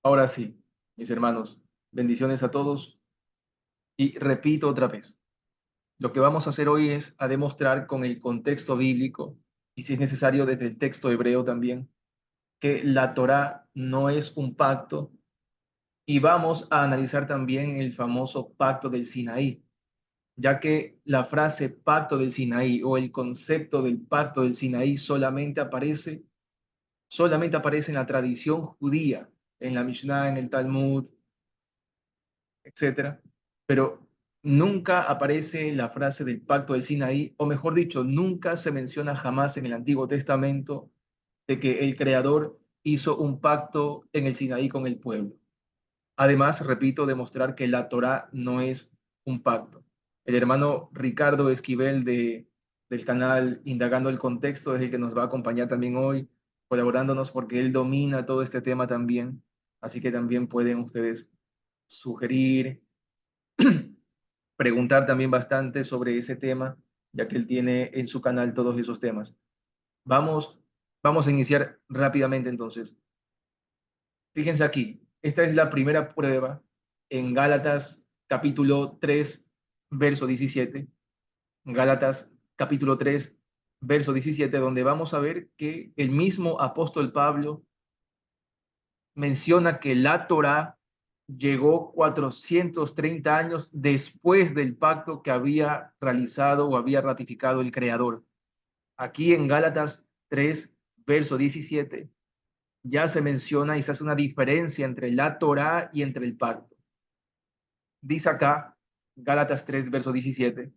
Ahora sí, mis hermanos, bendiciones a todos y repito otra vez, lo que vamos a hacer hoy es a demostrar con el contexto bíblico y si es necesario desde el texto hebreo también, que la Torá no es un pacto y vamos a analizar también el famoso pacto del Sinaí, ya que la frase pacto del Sinaí o el concepto del pacto del Sinaí solamente aparece en la tradición judía, en la Mishnah, en el Talmud, etcétera, pero nunca aparece la frase del pacto del Sinaí, o mejor dicho, nunca se menciona jamás en el Antiguo Testamento de que el Creador hizo un pacto en el Sinaí con el pueblo. Además, repito, demostrar que la Torá no es un pacto. El hermano Ricardo Esquivel del canal Indagando el Contexto es el que nos va a acompañar también hoy, colaborándonos porque él domina todo este tema también. Así que también pueden ustedes sugerir, preguntar también bastante sobre ese tema, ya que él tiene en su canal todos esos temas. Vamos, vamos a iniciar rápidamente entonces. Fíjense aquí, esta es la primera prueba en Gálatas capítulo 3 verso 17. Gálatas capítulo 3 verso 17, donde vamos a ver que el mismo apóstol Pablo menciona que la Torá llegó 430 años después del pacto que había realizado o había ratificado el Creador. Aquí en Gálatas 3, verso 17, ya se menciona y se hace una diferencia entre la Torá y entre el pacto. Dice acá, Gálatas 3, verso 17,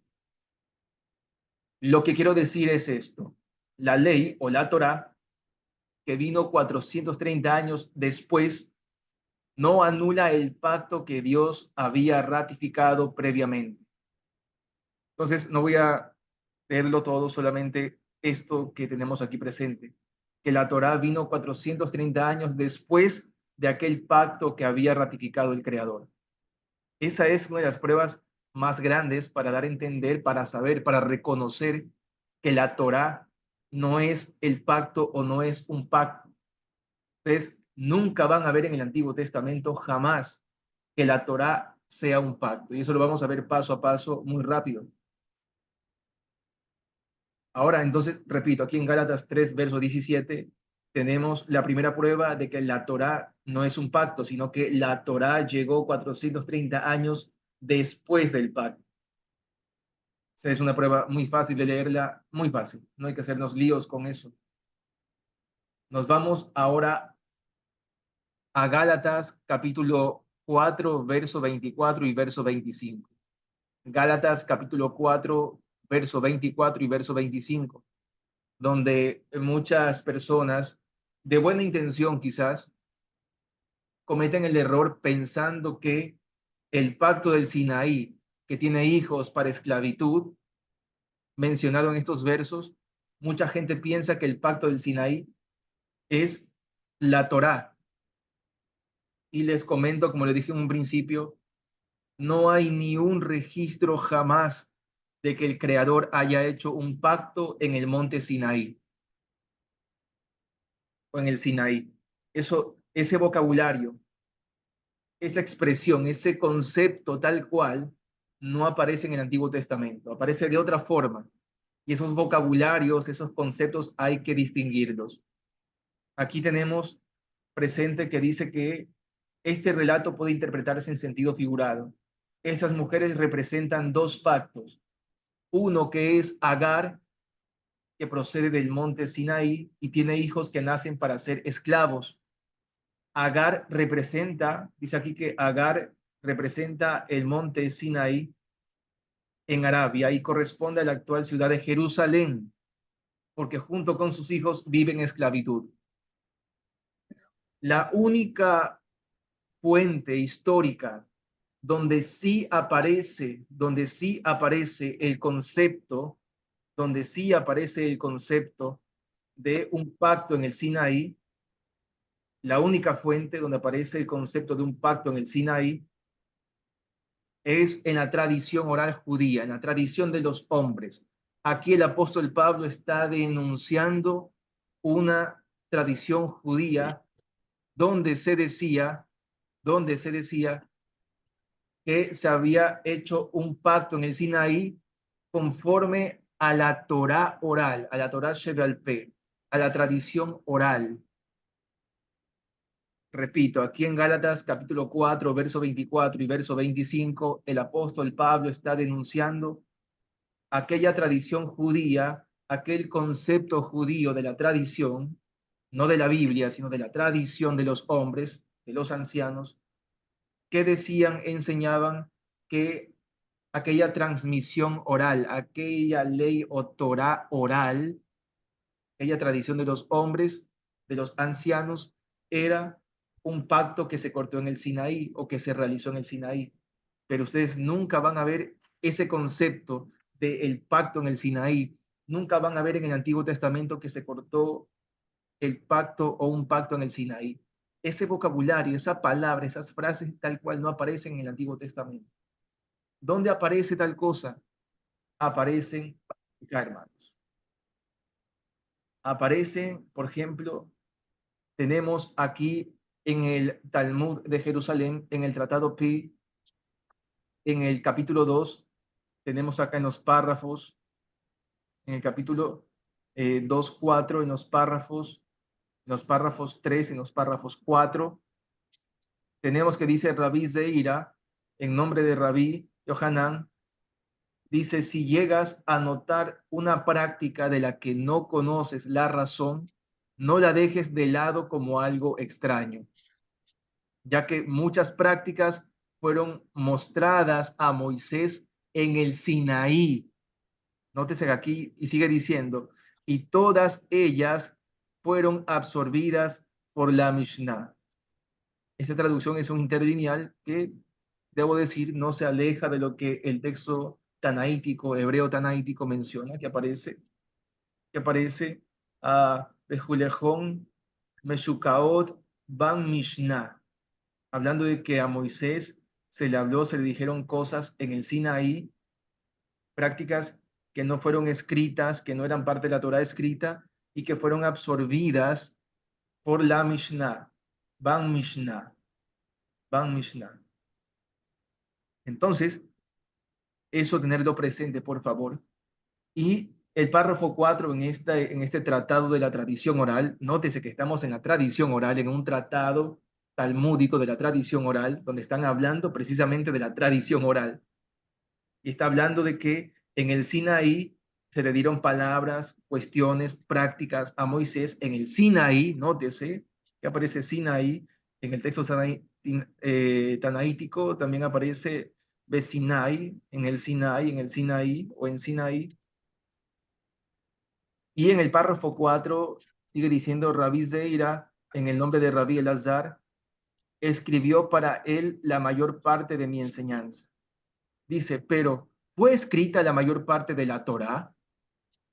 lo que quiero decir es esto, la ley o la Torá que vino 430 años después no anula el pacto que Dios había ratificado previamente. Entonces, no voy a leerlo todo, solamente esto que tenemos aquí presente, que la Torá vino 430 años después de aquel pacto que había ratificado el Creador. Esa es una de las pruebas más grandes para dar a entender, para saber, para reconocer que la Torá no es el pacto o no es un pacto. Ustedes nunca van a ver en el Antiguo Testamento jamás que la Torá sea un pacto. Y eso lo vamos a ver paso a paso muy rápido. Ahora, entonces, repito, aquí en Gálatas 3, verso 17, tenemos la primera prueba de que la Torá no es un pacto, sino que la Torá llegó 430 años después del pacto. Esa es una prueba muy fácil de leerla, muy fácil. No hay que hacernos líos con eso. Nos vamos ahora a Gálatas capítulo 4, verso 24 y verso 25. Gálatas capítulo 4, verso 24 y verso 25, donde muchas personas de buena intención quizás cometen el error pensando que el pacto del Sinaí, que tiene hijos para esclavitud, mencionado en estos versos, mucha gente piensa que el pacto del Sinaí es la Torá. Y les comento, como les dije en un principio, no hay ni un registro jamás de que el Creador haya hecho un pacto en el monte Sinaí o en el Sinaí. Eso, ese vocabulario, esa expresión, ese concepto tal cual, no aparece en el Antiguo Testamento, aparece de otra forma. Y esos vocabularios, esos conceptos hay que distinguirlos. Aquí tenemos presente que dice que este relato puede interpretarse en sentido figurado. Estas mujeres representan dos pactos. Uno que es Agar, que procede del monte Sinaí y tiene hijos que nacen para ser esclavos. Agar representa, dice aquí que Agar representa el monte Sinaí en Arabia y corresponde a la actual ciudad de Jerusalén, porque junto con sus hijos viven en esclavitud. La única fuente histórica donde sí aparece el concepto, donde sí aparece el concepto de un pacto en el Sinaí, la única fuente donde aparece el concepto de un pacto en el Sinaí es en la tradición oral judía, en la tradición de los hombres. Aquí el apóstol Pablo está denunciando una tradición judía donde se decía donde se decía que se había hecho un pacto en el Sinaí conforme a la Torá oral, a la Torá Shebal Peh, a la tradición oral. Repito, aquí en Gálatas capítulo 4, verso 24 y verso 25, el apóstol Pablo está denunciando aquella tradición judía, aquel concepto judío de la tradición, no de la Biblia, sino de la tradición de los hombres, de los ancianos, que decían, enseñaban que aquella transmisión oral, aquella ley o Torah oral, aquella tradición de los hombres, de los ancianos, era un pacto que se cortó en el Sinaí o que se realizó en el Sinaí. Pero ustedes nunca van a ver ese concepto del pacto en el Sinaí. Nunca van a ver en el Antiguo Testamento que se cortó el pacto o un pacto en el Sinaí. Ese vocabulario, esa palabra, esas frases tal cual no aparecen en el Antiguo Testamento. ¿Dónde aparece tal cosa? Aparecen, acá, hermanos. Aparecen, por ejemplo, tenemos aquí en el Talmud de Jerusalén, en el Tratado Pi, en el capítulo 2, tenemos acá en el capítulo 2, 4, en los párrafos 3, en los párrafos 4, tenemos que dice Rabí Zeira, en nombre de Rabí Yohanan, dice, si llegas a notar una práctica de la que no conoces la razón, no la dejes de lado como algo extraño, ya que muchas prácticas fueron mostradas a Moisés en el Sinaí. Nótese aquí y sigue diciendo, y todas ellas fueron absorbidas por la Mishnah. Esta traducción es un interlineal que, debo decir, no se aleja de lo que el texto tanaítico, hebreo tanaítico menciona, que aparece a Bejulejón Meshukaot Ban Mishnah, hablando de que a Moisés se le habló, se le dijeron cosas en el Sinaí, prácticas que no fueron escritas, que no eran parte de la Torah escrita y que fueron absorbidas por la Mishnah, Ban Mishnah, Ban Mishnah. Entonces, eso tenerlo presente, por favor. Y el párrafo 4 en este tratado de la tradición oral, nótese que estamos en la tradición oral, en un tratado talmúdico de la tradición oral, donde están hablando precisamente de la tradición oral. Y está hablando de que en el Sinaí se le dieron palabras, cuestiones, prácticas a Moisés en el Sinaí, nótese que aparece Sinaí, en el texto tanaítico también aparece Besinai, en el Sinaí o en Sinaí. Y en el párrafo 4 sigue diciendo Rabí Zeira, en el nombre de Rabí Elazar, escribió para él la mayor parte de mi enseñanza. Dice, pero ¿fue escrita la mayor parte de la Torá?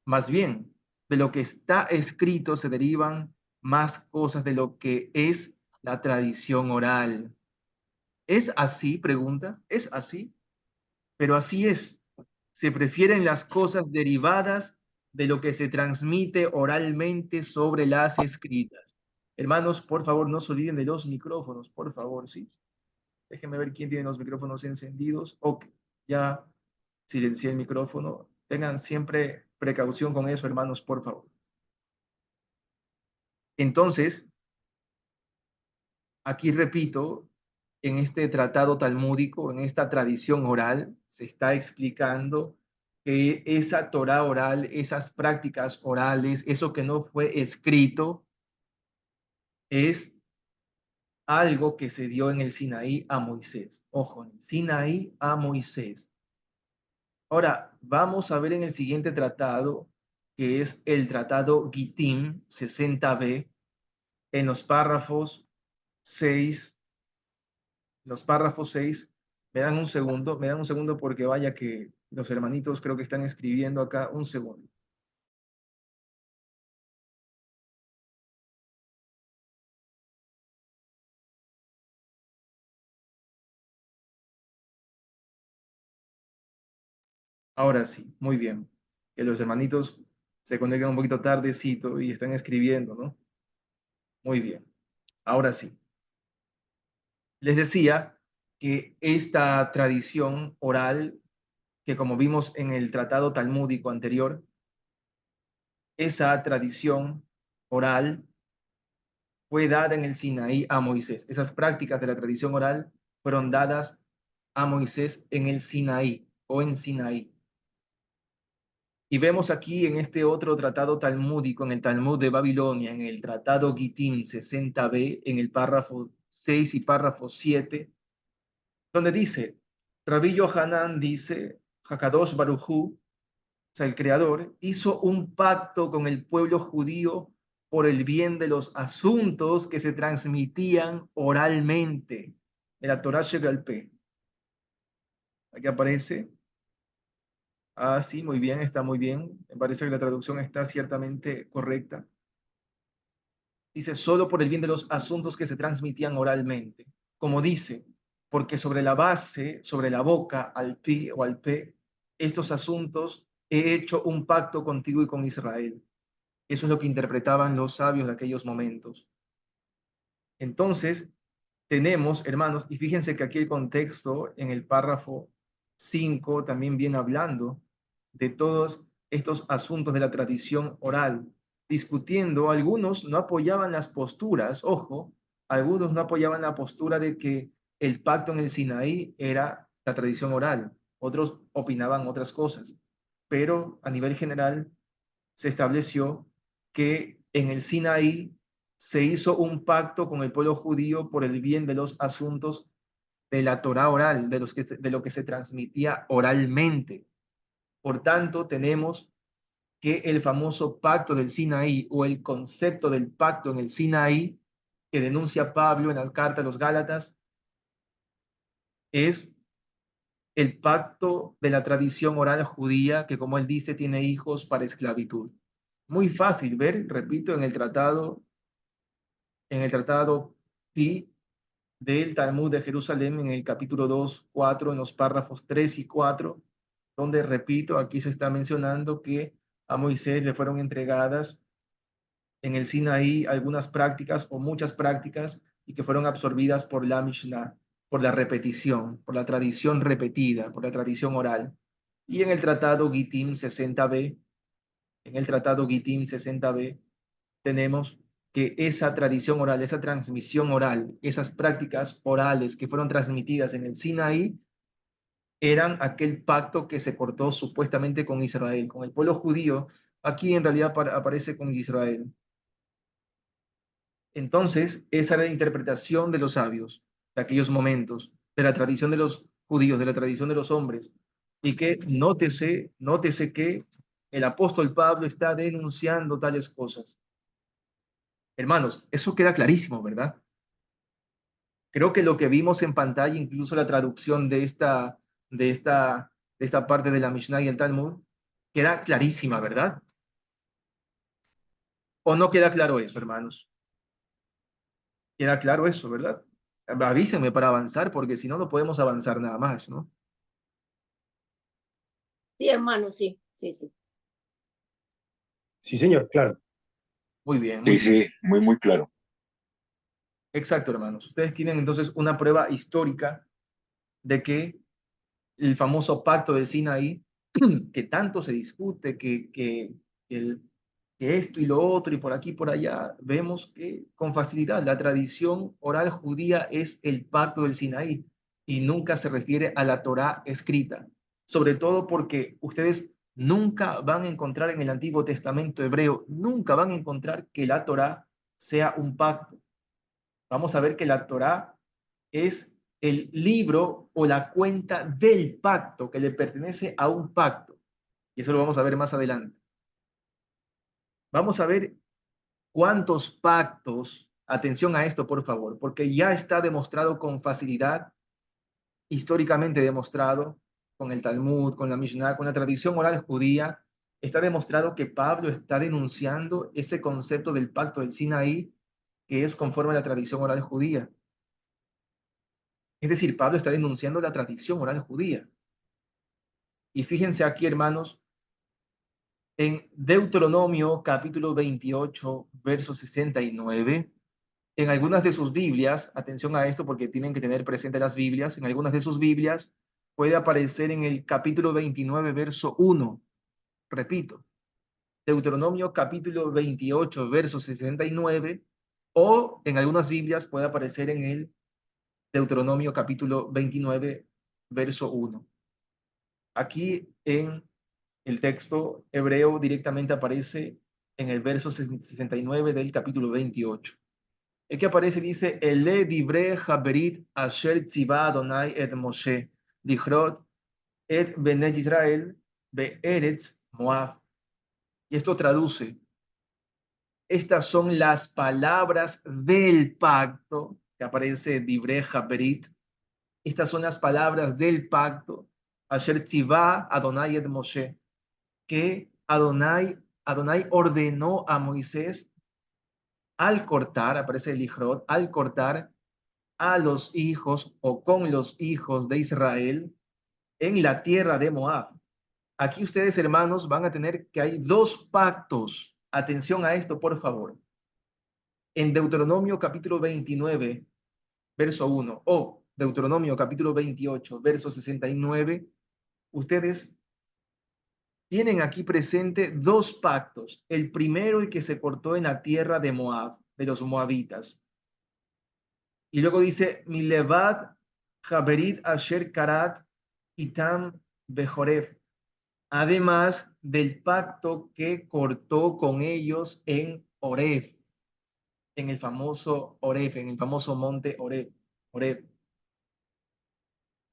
Más bien, de lo que está escrito se derivan más cosas de lo que es la tradición oral. ¿Es así? Pregunta. ¿Es así? Pero así es. Se prefieren las cosas derivadas de lo que se transmite oralmente sobre las escritas. Hermanos, por favor, no se olviden de los micrófonos, por favor, ¿sí? Déjenme ver quién tiene los micrófonos encendidos. Ok, ya silencié el micrófono. Tengan siempre precaución con eso, hermanos, por favor. Entonces, aquí repito, en este tratado talmúdico, en esta tradición oral, se está explicando que esa Torah oral, esas prácticas orales, eso que no fue escrito, es algo que se dio en el Sinaí a Moisés. Ojo, en el Sinaí a Moisés. Ahora, vamos a ver en el siguiente tratado, que es el tratado Gittim 60b, en los párrafos 6, me dan un segundo porque vaya que los hermanitos creo que están escribiendo acá, un segundo. Ahora sí, muy bien. Que los hermanitos se conectan un poquito tardecito y están escribiendo, ¿no? Muy bien. Ahora sí. Les decía que esta tradición oral, que como vimos en el tratado talmúdico anterior, esa tradición oral fue dada en el Sinaí a Moisés. Esas prácticas de la tradición oral fueron dadas a Moisés en el Sinaí o en Sinaí. Y vemos aquí en este otro tratado talmúdico, en el Talmud de Babilonia, en el tratado Gitín 60b, en el párrafo 6 y párrafo 7, donde dice, Rabí Yohanan dice, Hakadosh Barujú, o sea, el Creador, hizo un pacto con el pueblo judío por el bien de los asuntos que se transmitían oralmente de la Torah Shebe'al Peh. Aquí aparece. Ah, sí, muy bien, está muy bien. Me parece que la traducción está ciertamente correcta. Dice, solo por el bien de los asuntos que se transmitían oralmente. Como dice, porque sobre la base, sobre la boca, al pi o al pe, estos asuntos he hecho un pacto contigo y con Israel. Eso es lo que interpretaban los sabios de aquellos momentos. Entonces, tenemos, hermanos, y fíjense que aquí el contexto en el párrafo 5 también viene hablando de todos estos asuntos de la tradición oral, discutiendo, algunos no apoyaban las posturas, ojo, algunos no apoyaban la postura de que el pacto en el Sinaí era la tradición oral, otros opinaban otras cosas, pero a nivel general se estableció que en el Sinaí se hizo un pacto con el pueblo judío por el bien de los asuntos de la Torá oral, de lo que se transmitía oralmente. Por tanto, tenemos que el famoso pacto del Sinaí o el concepto del pacto en el Sinaí que denuncia Pablo en la carta a los Gálatas es el pacto de la tradición oral judía que, como él dice, tiene hijos para esclavitud. Muy fácil ver, repito, en el tratado Pi del Talmud de Jerusalén, en el capítulo 2 4 en los párrafos 3 y 4 donde, repito, aquí se está mencionando que a Moisés le fueron entregadas en el Sinaí algunas prácticas o muchas prácticas y que fueron absorbidas por la Mishnah, por la repetición, por la tradición repetida, por la tradición oral. Y en el tratado Gitín 60b, en el tratado Gitín 60b, tenemos que esa tradición oral, esa transmisión oral, esas prácticas orales que fueron transmitidas en el Sinaí, eran aquel pacto que se cortó supuestamente con Israel, con el pueblo judío. Aquí en realidad aparece con Israel. Entonces, esa era la interpretación de los sabios de aquellos momentos, de la tradición de los judíos, de la tradición de los hombres. Y que nótese que el apóstol Pablo está denunciando tales cosas. Hermanos, eso queda clarísimo, ¿verdad? Creo que lo que vimos en pantalla, incluso la traducción de esta, de esta parte de la Mishnah y el Talmud, queda clarísima, ¿verdad? ¿O no queda claro eso, hermanos? Queda claro eso, ¿verdad? Avísenme para avanzar, porque si no, no podemos avanzar nada más, ¿no? Sí, hermano, sí, sí, sí. Sí, señor, claro. Muy bien, muy Sí, bien. sí, muy, muy claro. Exacto, hermanos. Ustedes tienen entonces una prueba histórica de que el famoso pacto del Sinaí, que tanto se discute, el, que esto y lo otro y por aquí y por allá, vemos que con facilidad la tradición oral judía es el pacto del Sinaí y nunca se refiere a la Torá escrita, sobre todo porque ustedes nunca van a encontrar en el Antiguo Testamento hebreo, nunca van a encontrar que la Torá sea un pacto. Vamos a ver que la Torá es el libro o la cuenta del pacto que le pertenece a un pacto. Y eso lo vamos a ver más adelante. Vamos a ver cuántos pactos, atención a esto por favor, porque ya está demostrado con facilidad, históricamente demostrado, con el Talmud, con la Mishnah, con la tradición oral judía, está demostrado que Pablo está denunciando ese concepto del pacto del Sinaí que es conforme a la tradición oral judía. Es decir, Pablo está denunciando la tradición oral judía. Y fíjense aquí, hermanos, en Deuteronomio capítulo 28, verso 69, En algunas de sus Biblias, atención a esto porque tienen que tener presente las Biblias, en algunas de sus Biblias puede aparecer en el capítulo 29, verso 1. Repito, Deuteronomio capítulo 28, verso 69, o en algunas Biblias puede aparecer en el Deuteronomio capítulo 29, verso 1. Aquí en el texto hebreo directamente aparece en el verso 69 del capítulo 28. El que aparece dice, Ele dibre haberit asher tziva Adonai et Moshe, dichrot et benet Israel be'eretz Moab. Y esto traduce, estas son las palabras del pacto, que aparece dibre haberit. Estas son las palabras del pacto, asher tziva Adonai et Moshe, que Adonai ordenó a Moisés al cortar, aparece el Ijrod, al cortar a los hijos o con los hijos de Israel en la tierra de Moab. Aquí ustedes, hermanos, van a tener que hay dos pactos. Atención a esto, por favor. En Deuteronomio capítulo 29, verso 1, o Deuteronomio capítulo 28, verso 69, ustedes tienen aquí presente dos pactos. El primero, el que se cortó en la tierra de Moab, de los moabitas. Y luego dice, Milevad Haberit Asher Karat Itam Behoref. Además del pacto que cortó con ellos en Horeb, en el famoso Horeb, en el famoso monte Horeb.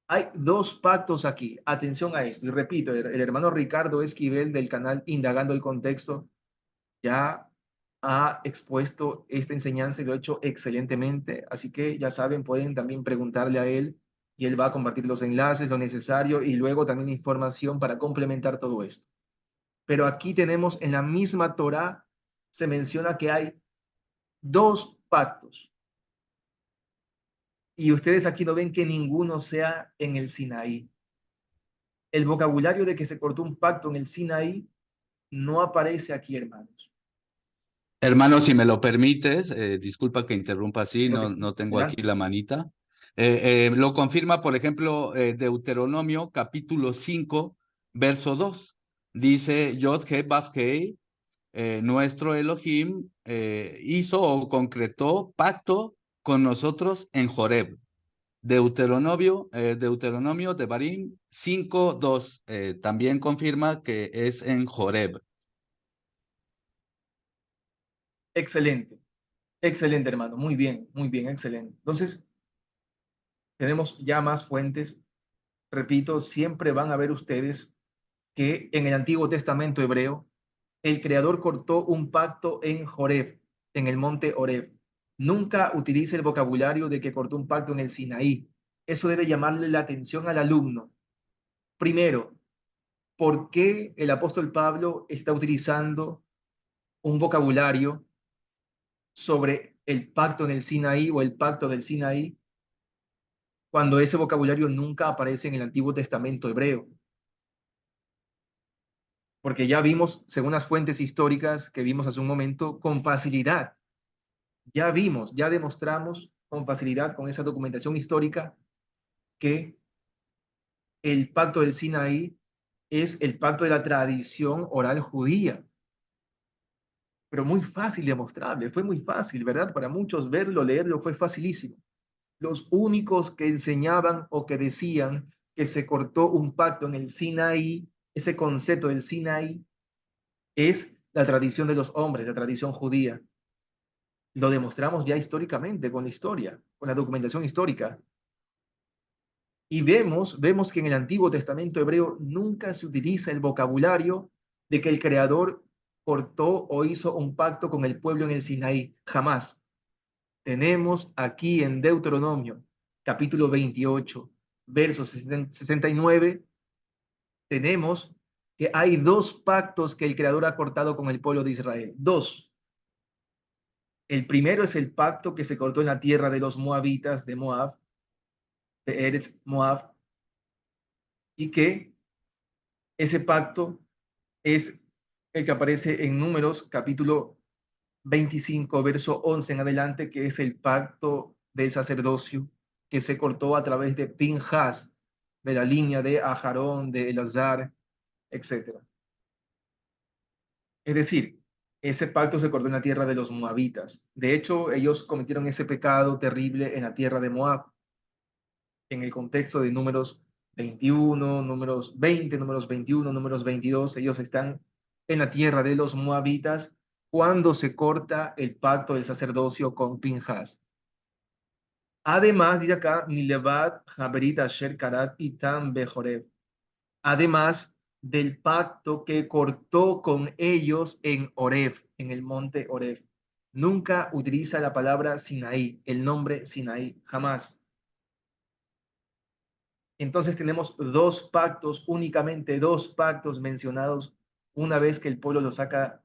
Hay dos pactos aquí. Atención a esto. Y repito, el hermano Ricardo Esquivel del canal Indagando el Contexto ya ha expuesto esta enseñanza y lo ha hecho excelentemente. Así que ya saben, pueden también preguntarle a él y él va a compartir los enlaces, lo necesario y luego también información para complementar todo esto. Pero aquí tenemos en la misma Torá, se menciona que hay dos pactos. Y ustedes aquí no ven que ninguno sea en el Sinaí. El vocabulario de que se cortó un pacto en el Sinaí no aparece aquí, hermanos. Hermano, si me lo permites, disculpa que interrumpa así, Creo que no tengo aquí adelante. la manita. Lo confirma, por ejemplo, Deuteronomio capítulo 5, verso 2. Dice, Yod He Vav He, nuestro Elohim hizo o concretó pacto con nosotros en Joreb. Deuteronomio de Barim 5:2 también confirma que es en Joreb. Excelente, excelente, hermano. Muy bien, excelente. Entonces, tenemos ya más fuentes. Repito, siempre van a ver ustedes que en el Antiguo Testamento hebreo, el Creador cortó un pacto en Joreb, en el monte Horeb. Nunca utilice el vocabulario de que cortó un pacto en el Sinaí. Eso debe llamarle la atención al alumno. Primero, ¿por qué el apóstol Pablo está utilizando un vocabulario sobre el pacto en el Sinaí o el pacto del Sinaí cuando ese vocabulario nunca aparece en el Antiguo Testamento hebreo? Porque ya vimos, según las fuentes históricas que vimos hace un momento, con facilidad, ya demostramos con facilidad con esa documentación histórica que el pacto del Sinaí es el pacto de la tradición oral judía, pero muy fácil demostrable, fue muy fácil, ¿verdad? Para muchos verlo, leerlo fue facilísimo. Los únicos que enseñaban o que decían que se cortó un pacto en el Sinaí, ese concepto del Sinaí, es la tradición de los hombres, la tradición judía. Lo demostramos ya históricamente con la historia, con la documentación histórica. Y vemos que en el Antiguo Testamento hebreo nunca se utiliza el vocabulario de que el Creador cortó o hizo un pacto con el pueblo en el Sinaí. Jamás. Tenemos aquí en Deuteronomio, capítulo 28, verso 69, tenemos que hay dos pactos que el Creador ha cortado con el pueblo de Israel. Dos. El primero es el pacto que se cortó en la tierra de los moabitas de Moab, de Eretz Moab, y que ese pacto es el que aparece en Números capítulo 25, verso 11 en adelante, que es el pacto del sacerdocio que se cortó a través de Pinjas, de la línea de Ajarón, de Elazar, etc. Es decir, ese pacto se cortó en la tierra de los moabitas. De hecho, ellos cometieron ese pecado terrible en la tierra de Moab, en el contexto de números 21, números 20, números 21, números 22. Ellos están en la tierra de los moabitas cuando se corta el pacto del sacerdocio con Pinjas. Además, dice acá, Milevad, Haberit, Asher, Karat, Itam, Bejoreb. Además del pacto que cortó con ellos en Horeb, en el monte Horeb. Nunca utiliza la palabra Sinaí, el nombre Sinaí, jamás. Entonces tenemos dos pactos, únicamente dos pactos mencionados una vez que el pueblo lo saca,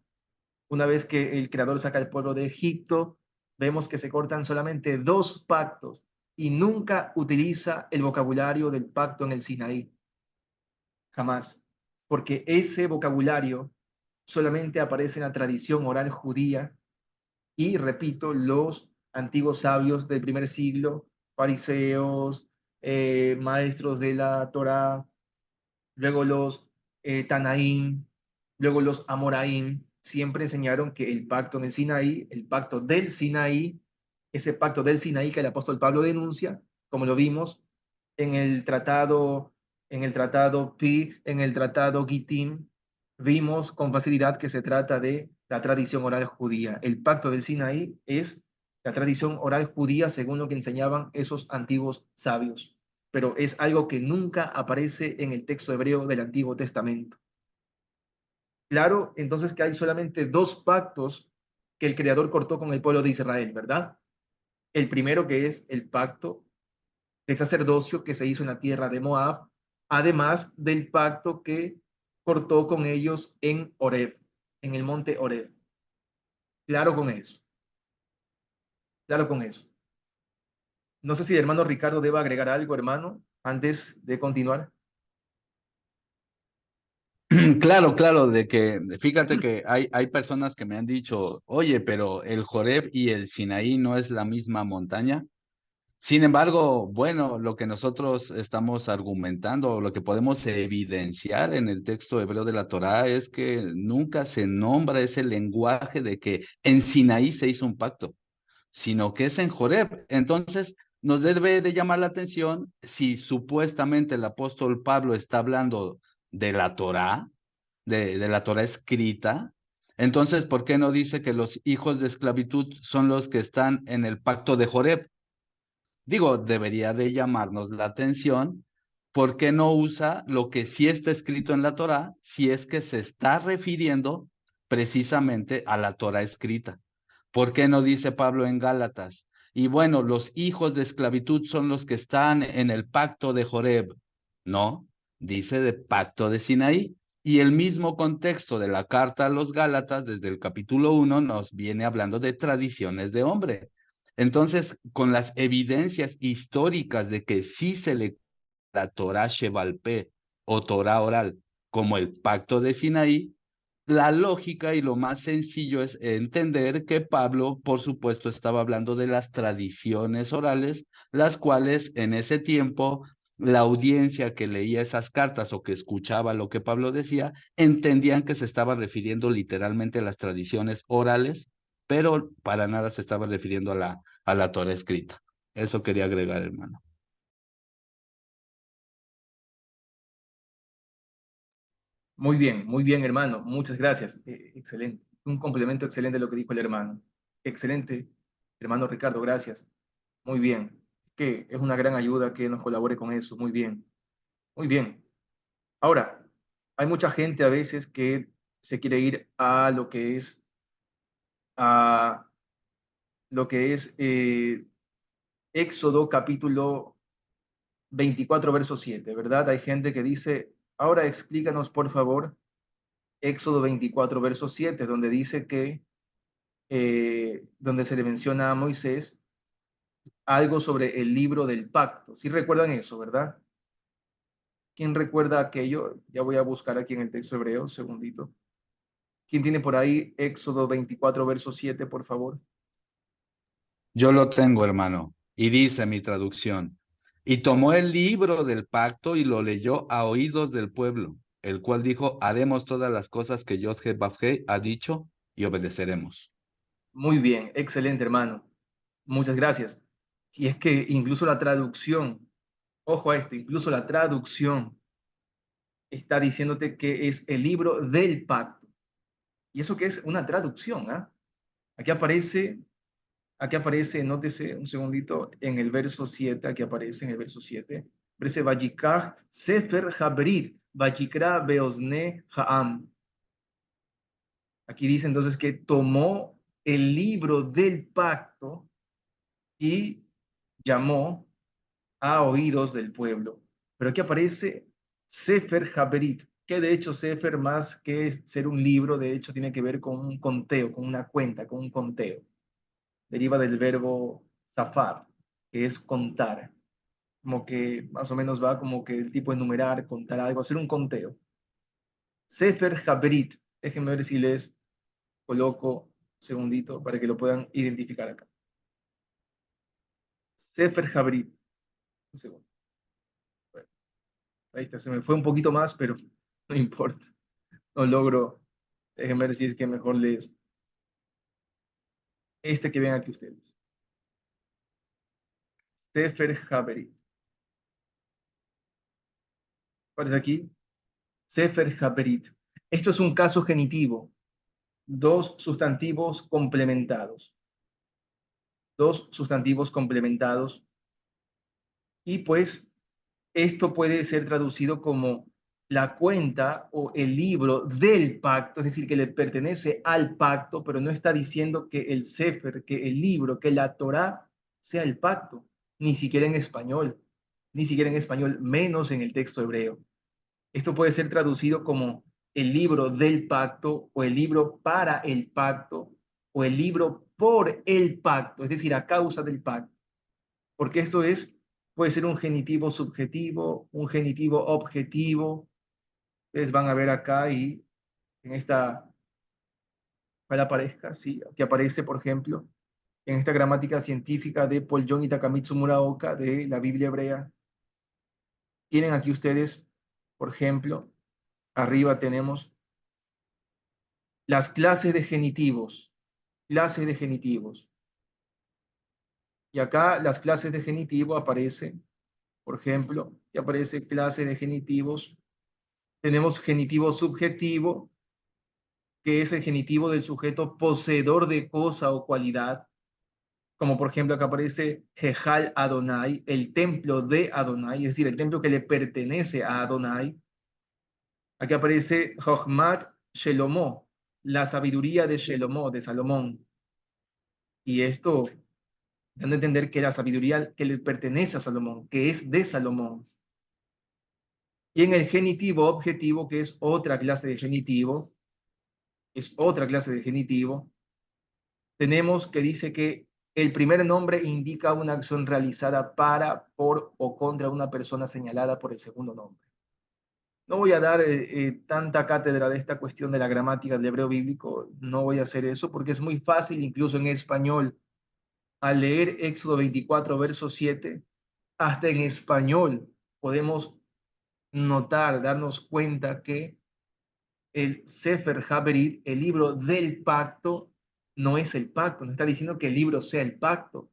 una vez que el Creador saca al pueblo de Egipto, vemos que se cortan solamente dos pactos y nunca utiliza el vocabulario del pacto en el Sinaí, jamás, porque ese vocabulario solamente aparece en la tradición oral judía y, repito, los antiguos sabios del primer siglo, fariseos, maestros de la Torá, luego los Tanaín, luego los Amoraín, siempre enseñaron que el pacto en el Sinaí, el pacto del Sinaí, ese pacto del Sinaí que el apóstol Pablo denuncia, como lo vimos en el tratado Pi, en el tratado Gittim, vimos con facilidad que se trata de la tradición oral judía. El pacto del Sinaí es la tradición oral judía según lo que enseñaban esos antiguos sabios, pero es algo que nunca aparece en el texto hebreo del Antiguo Testamento. Claro, entonces que hay solamente dos pactos que el Creador cortó con el pueblo de Israel, ¿verdad? El primero que es el pacto del sacerdocio que se hizo en la tierra de Moab, además del pacto que cortó con ellos en Horeb, en el monte Horeb. Claro con eso, claro con eso. No sé si el hermano Ricardo deba agregar algo, hermano, antes de continuar. Claro, claro, de que fíjate que hay personas que me han dicho, oye, pero el Joreb y el Sinaí no es la misma montaña. Sin embargo, bueno, lo que nosotros estamos argumentando, lo que podemos evidenciar en el texto hebreo de la Torá es que nunca se nombra ese lenguaje de que en Sinaí se hizo un pacto, sino que es en Joreb. Entonces, nos debe de llamar la atención si supuestamente el apóstol Pablo está hablando de la Torá, de la Torá escrita. Entonces, ¿por qué no dice que los hijos de esclavitud son los que están en el pacto de Joreb? Digo, debería de llamarnos la atención. ¿Por qué no usa lo que sí está escrito en la Torá si es que se está refiriendo precisamente a la Torá escrita? ¿Por qué no dice Pablo en Gálatas? Y bueno, los hijos de esclavitud son los que están en el pacto de Joreb. No, dice de pacto de Sinaí. Y el mismo contexto de la carta a los Gálatas, desde el capítulo 1, nos viene hablando de tradiciones de hombre. Entonces, con las evidencias históricas de que sí se le la Torah Shebalpé o Torah oral como el pacto de Sinaí, la lógica y lo más sencillo es entender que Pablo, por supuesto, estaba hablando de las tradiciones orales, las cuales en ese tiempo la audiencia que leía esas cartas o que escuchaba lo que Pablo decía, entendían que se estaba refiriendo literalmente a las tradiciones orales, pero para nada se estaba refiriendo a la Torah escrita. Eso quería agregar, hermano. Muy bien, hermano. Muchas gracias. Excelente. Un complemento excelente de lo que dijo el hermano. Excelente, hermano Ricardo, gracias. Muy bien. Que es una gran ayuda que nos colabore con eso. Muy bien. Muy bien. Ahora, hay mucha gente a veces que se quiere ir a lo que es Éxodo capítulo 24, verso 7, ¿verdad? Hay gente que dice, ahora explícanos, por favor, Éxodo 24, verso 7, donde dice que, donde se le menciona a Moisés algo sobre el libro del pacto. ¿Sí recuerdan eso, verdad? ¿Quién recuerda aquello? Ya voy a buscar aquí en el texto hebreo, un segundito. ¿Quién tiene por ahí Éxodo 24, verso 7, por favor? Yo lo tengo, hermano. Y dice mi traducción. Y tomó el libro del pacto y lo leyó a oídos del pueblo, el cual dijo, haremos todas las cosas que Yod-Heh-Vav-Heh ha dicho y obedeceremos. Muy bien, excelente, hermano. Muchas gracias. Y es que incluso la traducción, ojo a esto, incluso la traducción está diciéndote que es el libro del pacto. ¿Y eso qué es? Una traducción, ¿ah? Aquí aparece, nótese un segundito, en el verso 7, aquí aparece en el verso 7, aparece Vayikach Sefer Habrit, Vayikra Beozne Ha'am. Aquí dice entonces que tomó el libro del pacto y llamó a oídos del pueblo. Pero aquí aparece Sefer Haberit, que de hecho Sefer, más que ser un libro, de hecho tiene que ver con un conteo, con una cuenta, con un conteo. Deriva del verbo zafar, que es contar. Como que más o menos va como que el tipo de numerar, contar algo, hacer un conteo. Sefer Haberit, déjenme ver si les coloco un segundito para que lo puedan identificar acá. Sefer Haberit. Un segundo. Bueno, ahí está, se me fue un poquito más, pero no importa. No logro. Déjenme ver si es que mejor les. Este que ven aquí ustedes. Sefer Haberit. ¿Cuál es aquí? Sefer Haberit. Esto es un caso genitivo. Dos sustantivos complementados. Dos sustantivos complementados. Y pues esto puede ser traducido como la cuenta o el libro del pacto, es decir, que le pertenece al pacto, pero no está diciendo que el Sefer, que el libro, que la Torá sea el pacto, ni siquiera en español, ni siquiera en español, menos en el texto hebreo. Esto puede ser traducido como el libro del pacto o el libro para el pacto o el libro por el pacto, es decir, a causa del pacto, porque esto es, puede ser un genitivo subjetivo, un genitivo objetivo. Ustedes van a ver acá y en esta, ojalá aparezca, sí, aquí aparece, por ejemplo, en esta gramática científica de Paul John y Takamitsu Muraoka de la Biblia hebrea. Tienen aquí ustedes, por ejemplo, arriba tenemos las clases de genitivos, clases de genitivos. Y acá las clases de genitivo aparecen, por ejemplo, y aparece clase de genitivos. Tenemos genitivo subjetivo, que es el genitivo del sujeto poseedor de cosa o cualidad, como por ejemplo acá aparece Jejal Adonai, el templo de Adonai, es decir, el templo que le pertenece a Adonai. Aquí aparece Jochmat Shelomó, la sabiduría de Shelomó, de Salomón. Y esto dando a entender que la sabiduría que le pertenece a Salomón, que es de Salomón. Y en el genitivo objetivo, que es otra clase de genitivo, tenemos que dice que el primer nombre indica una acción realizada para, por o contra una persona señalada por el segundo nombre. No voy a dar tanta cátedra de esta cuestión de la gramática del hebreo bíblico, no voy a hacer eso porque es muy fácil, incluso en español, al leer Éxodo 24, verso 7, hasta en español podemos notar, darnos cuenta que el Sefer Haberit, el libro del pacto, no es el pacto, no está diciendo que el libro sea el pacto,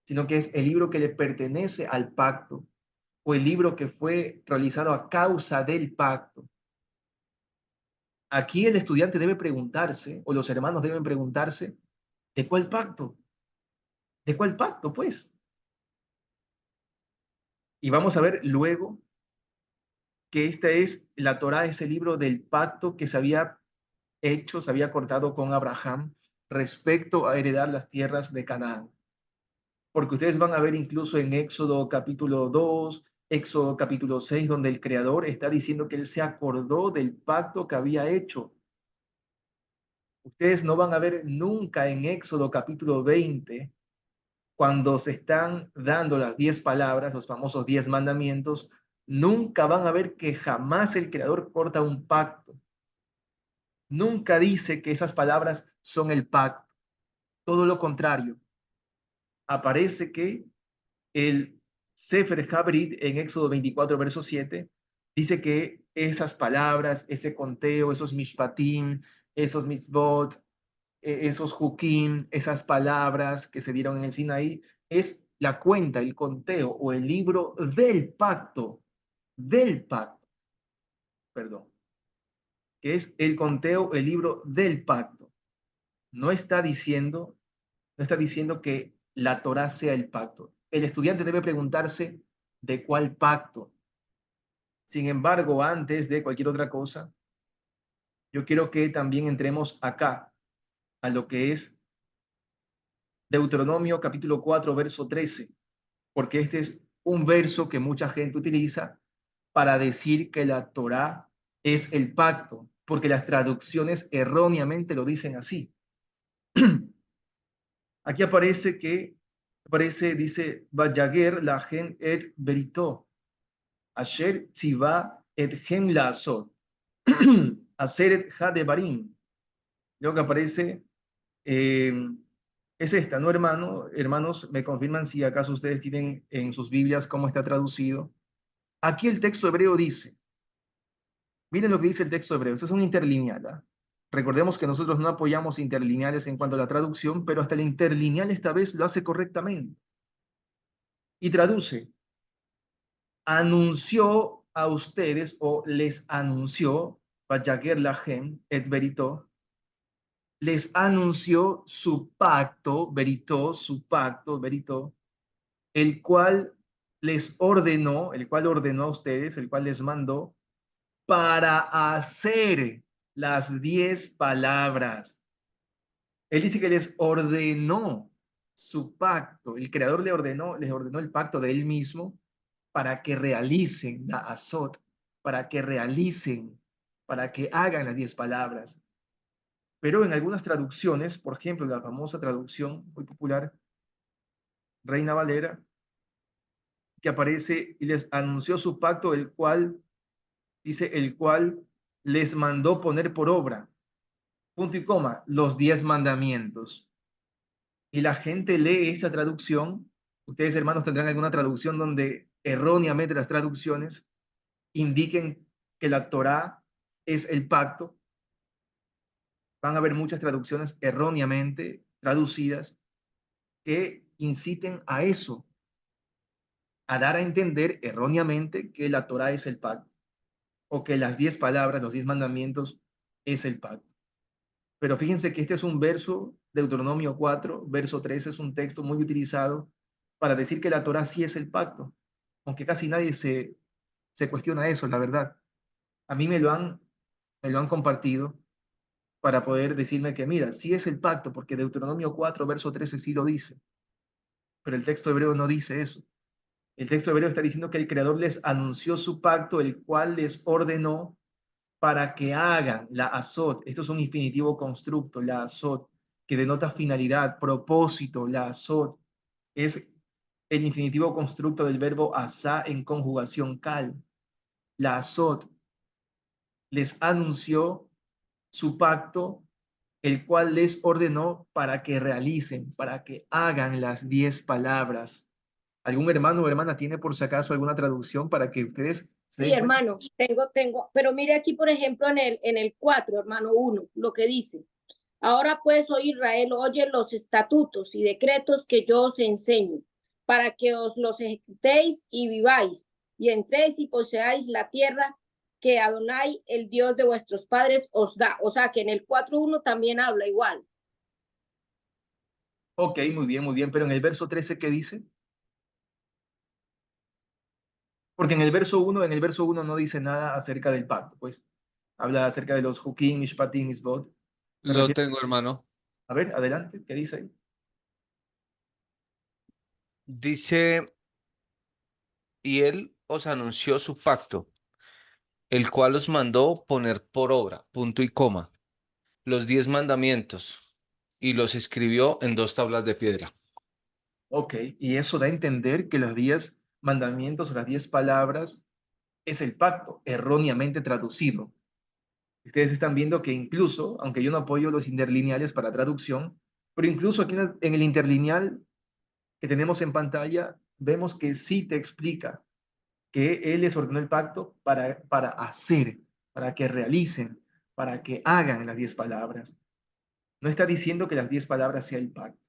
sino que es el libro que le pertenece al pacto o el libro que fue realizado a causa del pacto. Aquí el estudiante debe preguntarse, o los hermanos deben preguntarse, ¿de cuál pacto? ¿De cuál pacto, pues? Y vamos a ver luego que esta es, la Torá es el libro del pacto que se había hecho, se había cortado con Abraham respecto a heredar las tierras de Canaán. Porque ustedes van a ver incluso en Éxodo capítulo 2, Éxodo capítulo 6, donde el Creador está diciendo que Él se acordó del pacto que había hecho. Ustedes no van a ver nunca en Éxodo capítulo 20, cuando se están dando las 10 palabras, los famosos 10 mandamientos, nunca van a ver que jamás el Creador corta un pacto. nunca dice que esas palabras son el pacto. Todo lo contrario. Aparece que el Sefer Habrit en Éxodo 24, verso 7, dice que esas palabras, ese conteo, esos mishpatim, esos mitzvot, esos hukim, esas palabras que se dieron en el Sinaí, es la cuenta, el conteo o el libro del pacto, perdón, que es el conteo, el libro del pacto. No está diciendo, no está diciendo que la Torá sea el pacto. El estudiante debe preguntarse de cuál pacto. Sin embargo, antes de cualquier otra cosa, yo quiero que también entremos acá a lo que es Deuteronomio capítulo 4, verso 13, porque este es un verso que mucha gente utiliza para decir que la Torá es el pacto, porque las traducciones erróneamente lo dicen así. Aquí dice, Vayager la gen et berito, asher tziva et hem laasot, aseret hadebarim. Lo que aparece eh, es esta, ¿no, hermano? Hermanos, me confirman si acaso ustedes tienen en sus Biblias cómo está traducido. Aquí el texto hebreo dice, miren lo que dice el texto hebreo, esto es un interlineal, ¿ah? Recordemos que nosotros no apoyamos interlineales en cuanto a la traducción, pero hasta el interlineal esta vez lo hace correctamente. Y traduce, anunció a ustedes o les anunció, Vayager Lahem et Verito, les anunció su pacto, Verito, el cual el cual ordenó a ustedes, el cual les mandó para hacer las 10 palabras. Él dice que les ordenó su pacto, el Creador les ordenó el pacto de él mismo para que realicen la azot, para que realicen, para que hagan las 10 palabras. Pero en algunas traducciones, por ejemplo, la famosa traducción muy popular, Reina Valera, que aparece y les anunció su pacto, el cual, dice, el cual les mandó poner por obra, punto y coma, los 10 mandamientos. Y la gente lee esta traducción, ustedes hermanos tendrán alguna traducción donde erróneamente las traducciones indiquen que la Torá es el pacto. Van a haber muchas traducciones erróneamente traducidas que inciten a eso, a dar a entender erróneamente que la Torá es el pacto o que las 10 palabras, los 10 mandamientos es el pacto. Pero fíjense que este es un verso, Deuteronomio 4, verso 13, es un texto muy utilizado para decir que la Torá sí es el pacto, aunque casi nadie se cuestiona eso, la verdad. A mí me lo han compartido para poder decirme que, mira, sí es el pacto, porque Deuteronomio 4, verso 13 sí lo dice, pero el texto hebreo no dice eso. El texto hebreo está diciendo que el Creador les anunció su pacto, el cual les ordenó para que hagan la azot. Esto es un infinitivo constructo, la azot, que denota finalidad, propósito. La azot es el infinitivo constructo del verbo asá en conjugación cal. La azot les anunció su pacto, el cual les ordenó para que realicen, para que hagan las 10 palabras. ¿Algún hermano o hermana tiene por si acaso alguna traducción para que ustedes se Sí, den cuenta? hermano, tengo, pero mire aquí, por ejemplo, en el 4, hermano, 1, lo que dice. Ahora pues, oh Israel, oye los estatutos y decretos que yo os enseño, para que os los ejecutéis y viváis, y entréis y poseáis la tierra que Adonai, el Dios de vuestros padres, os da. O sea, que en el 4.1 también habla igual. Ok, muy bien, pero en el verso 13, ¿qué dice? Porque en el verso 1 no dice nada acerca del pacto, pues habla acerca de los Hukim, Mishpatim, Misbot. Me Lo refiero, tengo, hermano. a ver, adelante, ¿qué dice ahí? Dice, y él os anunció su pacto, el cual os mandó poner por obra, punto y coma, los 10 mandamientos, y los escribió en 2 tablas de piedra. Ok, y eso da a entender que los 10 mandamientos o las 10 palabras es el pacto, erróneamente traducido. Ustedes están viendo que incluso, aunque yo no apoyo los interlineales para traducción, pero incluso aquí en el interlineal que tenemos en pantalla, vemos que sí te explica que Él les ordenó el pacto para hacer, para que realicen, para que hagan las 10 palabras. No está diciendo que las 10 palabras sea el pacto.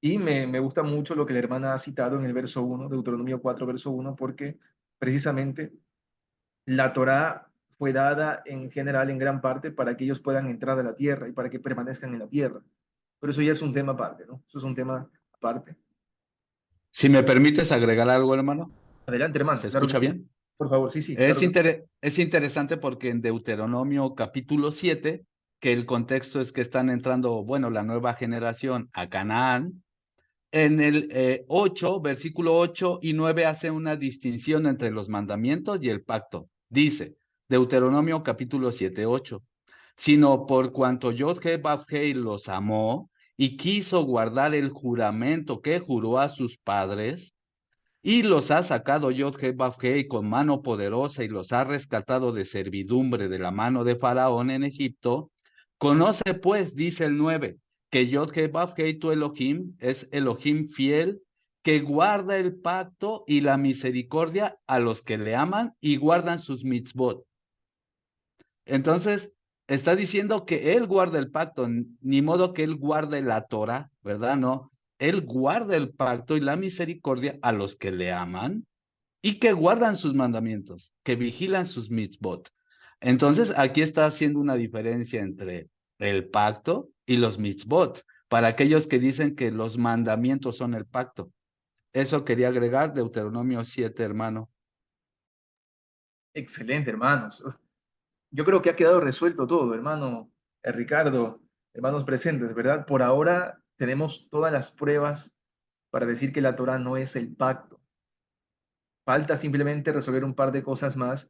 Y me gusta mucho lo que la hermana ha citado en el verso 1, Deuteronomio 4, verso 1, porque precisamente la Torá fue dada en general, en gran parte, para que ellos puedan entrar a la tierra y para que permanezcan en la tierra. Pero eso ya es un tema aparte, ¿no? Eso es un tema aparte. Si me permites agregar algo, hermano, Adelante, hermano. ¿se Claro que escucha sí. bien? Por favor, sí, sí, claro que sí. Es interesante porque en Deuteronomio capítulo 7, que el contexto es que están entrando, bueno, la nueva generación a Canaán, en el 8, versículo 8 y 9 hace una distinción entre los mandamientos y el pacto. Dice, Deuteronomio capítulo 7, 8, sino por cuanto Yod-Heh-Vav-Heh los amó y quiso guardar el juramento que juró a sus padres, y los ha sacado Yod-Heh-Vav-Heh con mano poderosa y los ha rescatado de servidumbre de la mano de Faraón en Egipto. Conoce pues, dice el 9, que Yod-Heh-Vav-Heh tu Elohim es Elohim fiel, que guarda el pacto y la misericordia a los que le aman y guardan sus mitzvot. Entonces, está diciendo que él guarda el pacto, ni modo que él guarde la Torah, ¿verdad? No, él guarda el pacto y la misericordia a los que le aman y que guardan sus mandamientos, que vigilan sus mitzvot. Entonces, aquí está haciendo una diferencia entre el pacto y los mitzvot, para aquellos que dicen que los mandamientos son el pacto. Eso quería agregar Deuteronomio 7, hermano. Excelente, hermanos. Yo creo que ha quedado resuelto todo, hermano Ricardo, hermanos presentes, ¿verdad? Por ahora tenemos todas las pruebas para decir que la Torah no es el pacto. Falta simplemente resolver un par de cosas más.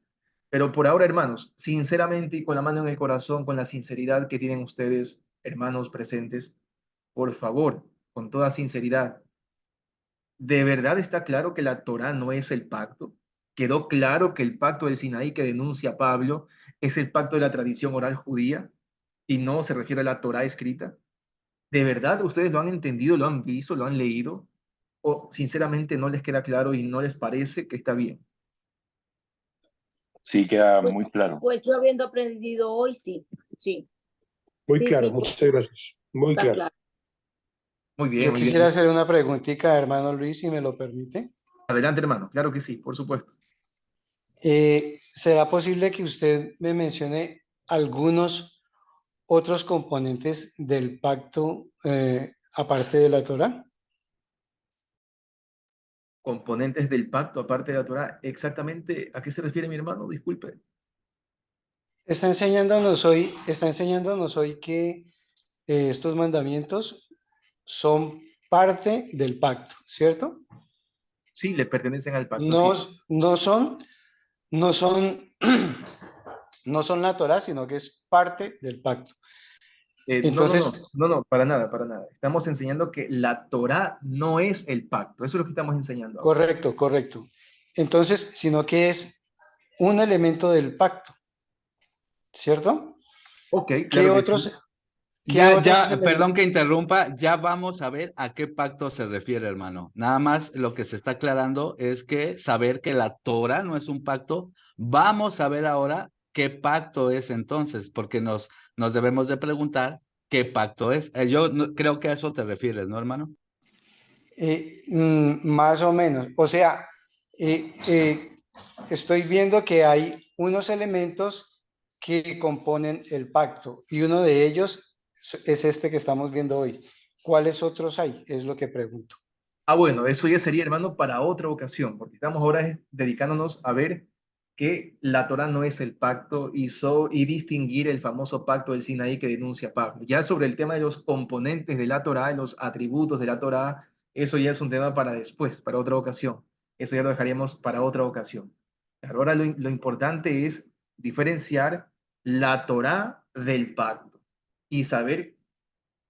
Pero por ahora, hermanos, sinceramente y con la mano en el corazón, con la sinceridad que tienen ustedes, hermanos presentes, por favor, con toda sinceridad, ¿de verdad está claro que la Torá no es el pacto? ¿Quedó claro que el pacto del Sinaí que denuncia Pablo es el pacto de la tradición oral judía y no se refiere a la Torá escrita? ¿De verdad ustedes lo han entendido, lo han visto, lo han leído? ¿O sinceramente no les queda claro y no les parece que está bien? Sí, queda Pues, muy claro. pues yo habiendo aprendido hoy, sí, sí, Muy sí, claro, sí, muchas gracias. Muy está claro. claro. Muy bien, Yo muy quisiera bien. hacer una preguntita, hermano Luis, si me lo permite. Adelante, hermano. Claro que sí, por supuesto. ¿Será posible que usted me mencione algunos otros componentes del pacto aparte de la Torá? Componentes del pacto aparte de la Torá. Exactamente, ¿a qué se refiere mi hermano? Disculpe. Está enseñándonos hoy que estos mandamientos son parte del pacto, ¿cierto? Sí, le pertenecen al pacto, No, sí. no son, no son, no son la Torá, sino que es parte del pacto. No, no, no, Entonces, no, no, para nada, para nada. Estamos enseñando que la Torá no es el pacto. Eso es lo que estamos enseñando ahora. correcto, correcto. Entonces, sino que es un elemento del pacto, ¿cierto? Ok, ¿Qué claro que sí. otros, qué otros Perdón elementos? que interrumpa, ya vamos a ver a qué pacto se refiere, hermano. Nada más lo que se está aclarando es que saber que la Torah no es un pacto, vamos a ver ahora qué pacto es entonces, porque nos debemos de preguntar qué pacto es. Creo que a eso te refieres, ¿no, hermano? Más o menos. O sea, eh, eh, estoy viendo que hay unos elementos que componen el pacto y uno de ellos es este que estamos viendo hoy. ¿Cuáles otros hay? Es lo que pregunto. Bueno, eso ya sería, hermano, para otra ocasión, porque estamos ahora dedicándonos a ver que la Torá no es el pacto y distinguir el famoso pacto del Sinaí que denuncia Pablo. Ya sobre el tema de los componentes de la Torá, los atributos de la Torá, eso ya es un tema para después, para otra ocasión. Eso ya lo dejaríamos para otra ocasión. Ahora lo importante es diferenciar la Torá del pacto y saber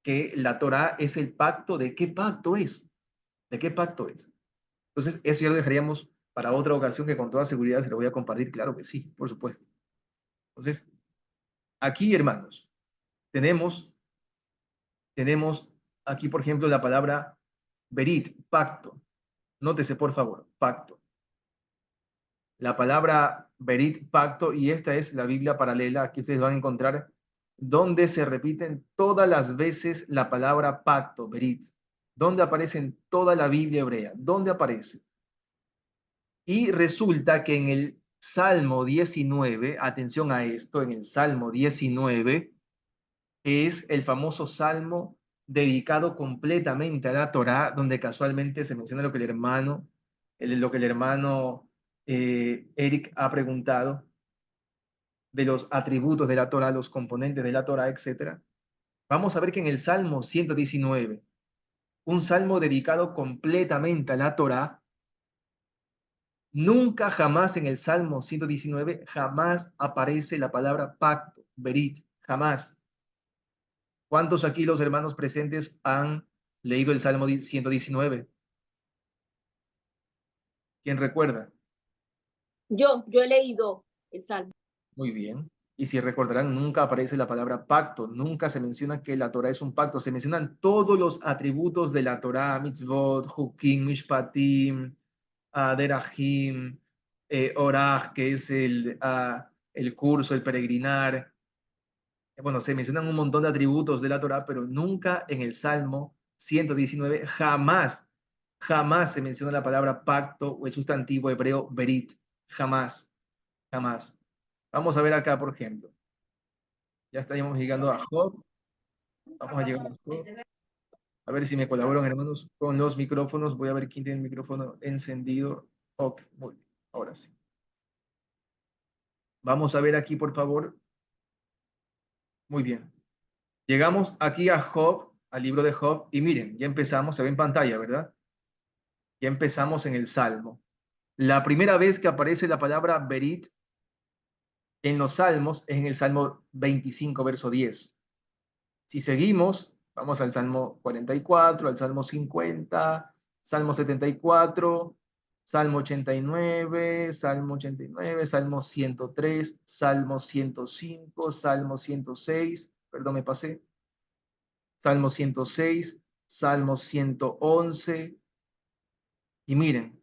que la Torá es el pacto. ¿De qué pacto es? ¿De qué pacto es? Entonces, eso ya lo dejaríamos para otra ocasión que con toda seguridad se lo voy a compartir. Claro que sí, por supuesto. Entonces, aquí, hermanos, tenemos aquí, por ejemplo, la palabra berit, pacto. Nótese, por favor, pacto. La palabra berit, pacto, y esta es la Biblia paralela que ustedes van a encontrar, donde se repiten todas las veces la palabra pacto, berit. ¿Dónde aparece en toda la Biblia hebrea? ¿Dónde aparece? Y resulta que en el Salmo 19, atención a esto, en el Salmo 19 es el famoso salmo dedicado completamente a la Torá, donde casualmente se menciona lo que el hermano Eric ha preguntado de los atributos de la Torá, los componentes de la Torá, etcétera. Vamos a ver que en el Salmo 119, un salmo dedicado completamente a la Torá, nunca jamás en el Salmo 119, jamás aparece la palabra pacto, berit, jamás. ¿Cuántos aquí los hermanos presentes han leído el Salmo 119? ¿Quién recuerda? Yo he leído el Salmo. Muy bien. Y si recordarán, nunca aparece la palabra pacto, nunca se menciona que la Torah es un pacto, se mencionan todos los atributos de la Torah, mitzvot, hukim, mishpatim, derahim, oraj, que es el curso, el peregrinar. Bueno, se mencionan un montón de atributos de la Torah, pero nunca en el Salmo 119, jamás se menciona la palabra pacto o el sustantivo hebreo berit, jamás, jamás. Vamos a ver acá, por ejemplo. Ya estaríamos llegando a Job. Vamos a llegar a Job. A ver si me colaboran, hermanos, con los micrófonos. Voy a ver quién tiene el micrófono encendido. Ok, muy bien. Ahora sí. Vamos a ver aquí, por favor. Muy bien. Llegamos aquí a Job, al libro de Job, y miren, ya empezamos, se ve en pantalla, ¿verdad? Ya empezamos en el Salmo. La primera vez que aparece la palabra Berit en los Salmos es en el Salmo 25, verso 10. Si seguimos, vamos al Salmo 44, al Salmo 50, Salmo 74, Salmo 89, Salmo 89, Salmo 103, Salmo 105, Salmo 106, perdón, me pasé, Salmo 106, Salmo 111, y miren,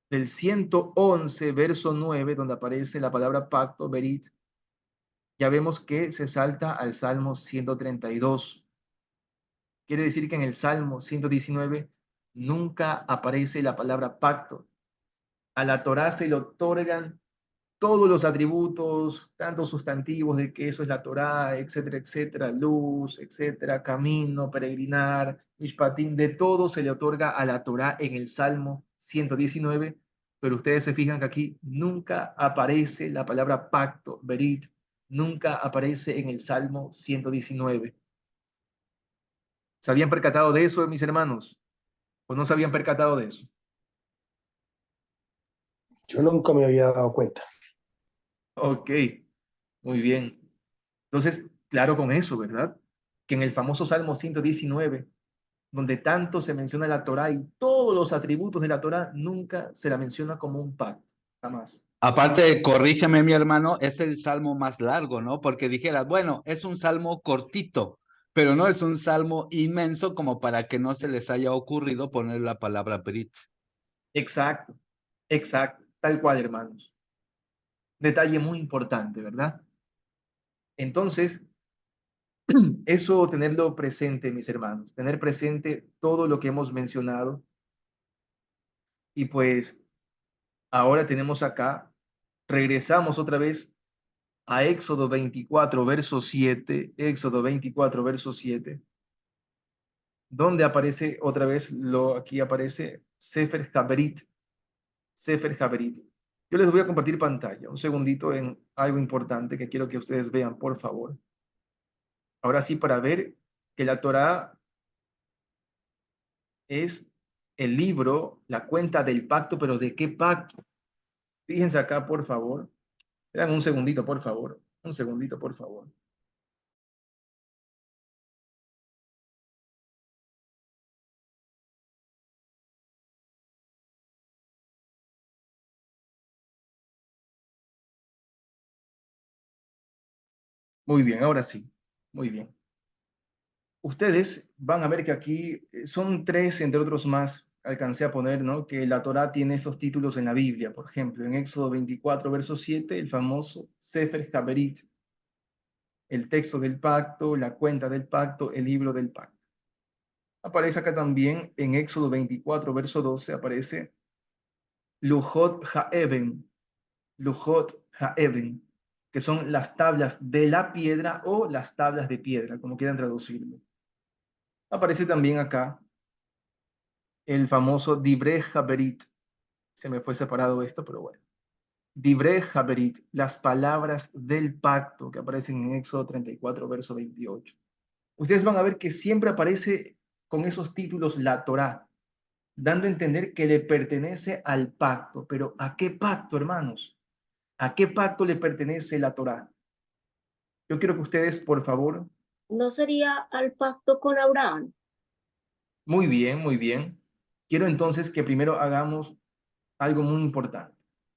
del 111, verso 9, donde aparece la palabra pacto, berit, ya vemos que se salta al Salmo 132. Quiere decir que en el Salmo 119 nunca aparece la palabra pacto. A la Torá se le otorgan todos los atributos, tanto sustantivos de que eso es la Torá, etcétera, etcétera, luz, etcétera, camino, peregrinar, mishpatim, de todo se le otorga a la Torá en el Salmo 119, pero ustedes se fijan que aquí nunca aparece la palabra pacto, berit, nunca aparece en el Salmo 119. ¿Se habían percatado de eso, mis hermanos? ¿O no se habían percatado de eso? Yo nunca me había dado cuenta. Ok, muy bien. Entonces, claro con eso, ¿verdad? Que en el famoso Salmo 119, donde tanto se menciona la Torá y todos los atributos de la Torá, nunca se la menciona como un pacto, jamás. Aparte, corrígeme mi hermano, es el salmo más largo, ¿no? Porque dijeras, bueno, es un salmo cortito, pero no es un salmo inmenso como para que no se les haya ocurrido poner la palabra Brit. Exacto, exacto, tal cual, hermanos. Detalle muy importante, ¿verdad? Entonces, eso tenerlo presente, mis hermanos, tener presente todo lo que hemos mencionado. Y pues ahora tenemos acá, regresamos otra vez a Éxodo 24, verso 7, Éxodo 24, verso 7, donde aparece otra vez, aquí aparece Sefer Haberit, Sefer Haberit. Yo les voy a compartir pantalla, un segundito en algo importante que quiero que ustedes vean, por favor. Ahora sí, para ver que la Torá es el libro, la cuenta del pacto, pero ¿de qué pacto? Fíjense acá, por favor. Dan un segundito, por favor. Un segundito, por favor. Muy bien, ahora sí. Muy bien. Ustedes van a ver que aquí son tres, entre otros más, alcancé a poner, ¿no? Que la Torá tiene esos títulos en la Biblia. Por ejemplo, en Éxodo 24, verso 7, el famoso Sefer Haberit, el texto del pacto, la cuenta del pacto, el libro del pacto. Aparece acá también en Éxodo 24, verso 12, aparece Lujot Haeben, Lujot Haeben, que son las tablas de la piedra o las tablas de piedra, como quieran traducirlo. Aparece también acá el famoso Divrei Haberit. Se me fue separado esto, pero bueno. Divrei Haberit, las palabras del pacto que aparecen en Éxodo 34, verso 28. Ustedes van a ver que siempre aparece con esos títulos la Torá, dando a entender que le pertenece al pacto. Pero ¿a qué pacto, hermanos? ¿A qué pacto le pertenece la Torá? Yo quiero que ustedes, por favor, ¿No sería al pacto con Abraham? muy bien, muy bien. Quiero entonces que primero hagamos algo muy importante.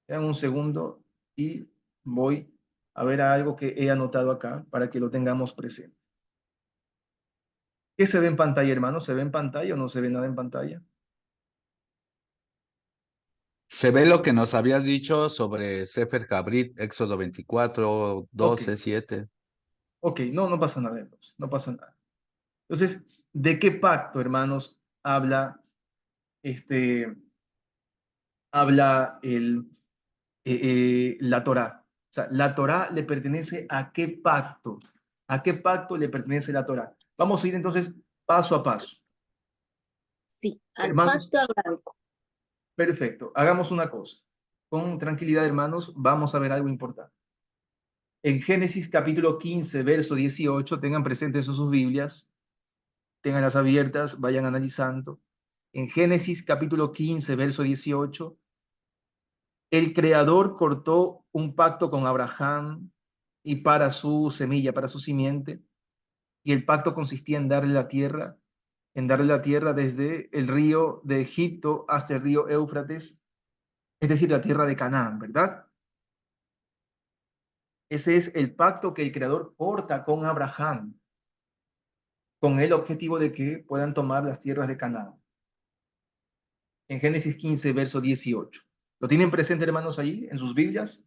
Den un segundo y voy a ver algo que he anotado acá para que lo tengamos presente. ¿Qué se ve en pantalla, hermano? ¿Se ve en pantalla o no se ve nada en pantalla? Se ve lo que nos habías dicho sobre Sefer Habrit, Éxodo 24, Ok, 12, 7. ok, no, no pasa nada, entonces, no pasa nada. Entonces, ¿de qué pacto, hermanos, este, habla la Torá? O sea, ¿la Torá le pertenece a qué pacto? ¿A qué pacto le pertenece la Torá? Vamos a ir entonces paso a paso. Sí, al Hermanos, pacto abrahámico. perfecto. Hagamos una cosa. Con tranquilidad, hermanos, vamos a ver algo importante. En Génesis capítulo 15, verso 18, tengan presentes sus Biblias, tenganlas abiertas, vayan analizando. En Génesis capítulo 15, verso 18, el Creador cortó un pacto con Abraham y para su semilla, para su simiente, y el pacto consistía en darle la tierra desde el río de Egipto hasta el río Éufrates, es decir, la tierra de Canaán, ¿verdad? Ese es el pacto que el Creador corta con Abraham, con el objetivo de que puedan tomar las tierras de Canaán. En Génesis 15, verso 18. ¿Lo tienen presente, hermanos, allí en sus Biblias?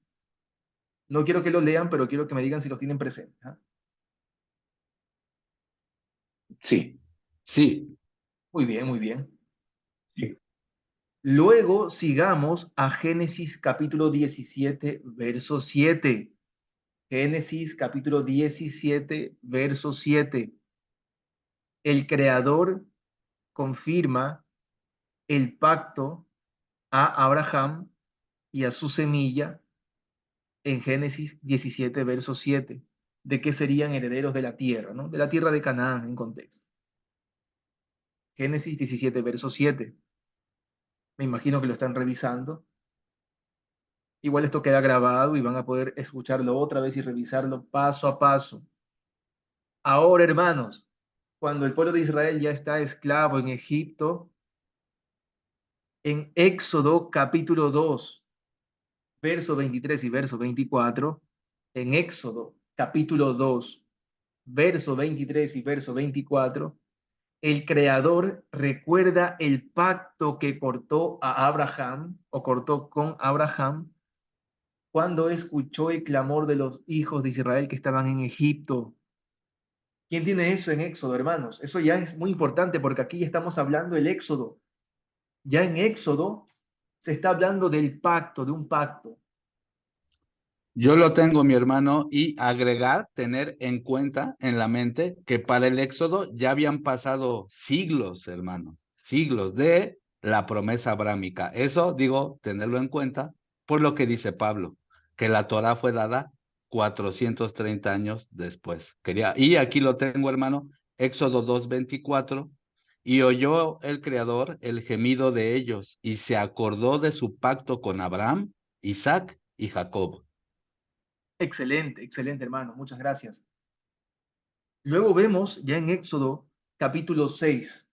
No quiero que lo lean, pero quiero que me digan si los tienen presente. ¿Ah? Sí, sí. Muy bien, muy bien. Sí. Luego sigamos a Génesis capítulo 17, verso 7. Génesis capítulo 17, verso 7. El Creador confirma el pacto a Abraham y a su semilla en Génesis 17, verso 7, de que serían herederos de la tierra, ¿no? De la tierra de Canaán en contexto. Génesis 17, verso 7. Me imagino que lo están revisando. Igual esto queda grabado y van a poder escucharlo otra vez y revisarlo paso a paso. Ahora, hermanos, cuando el pueblo de Israel ya está esclavo en Egipto, en Éxodo capítulo 2, verso 23 y verso 24, en Éxodo capítulo 2, verso 23 y verso 24, el Creador recuerda el pacto que cortó a Abraham o cortó con Abraham cuando escuchó el clamor de los hijos de Israel que estaban en Egipto. ¿Quién tiene eso en Éxodo, hermanos? Eso ya es muy importante porque aquí ya estamos hablando del Éxodo. Ya en Éxodo se está hablando del pacto, de un pacto. Yo lo tengo, mi hermano, y agregar, tener en cuenta en la mente que para el Éxodo ya habían pasado siglos, hermano, siglos de la promesa abrámica. Eso, digo, tenerlo en cuenta por lo que dice Pablo, que la Torá fue dada 430 años después. Y aquí lo tengo, hermano, Éxodo 2:24, y oyó el Creador el gemido de ellos, y se acordó de su pacto con Abraham, Isaac y Jacob. Excelente, excelente, hermano. Muchas gracias. Luego vemos ya en Éxodo capítulo 6,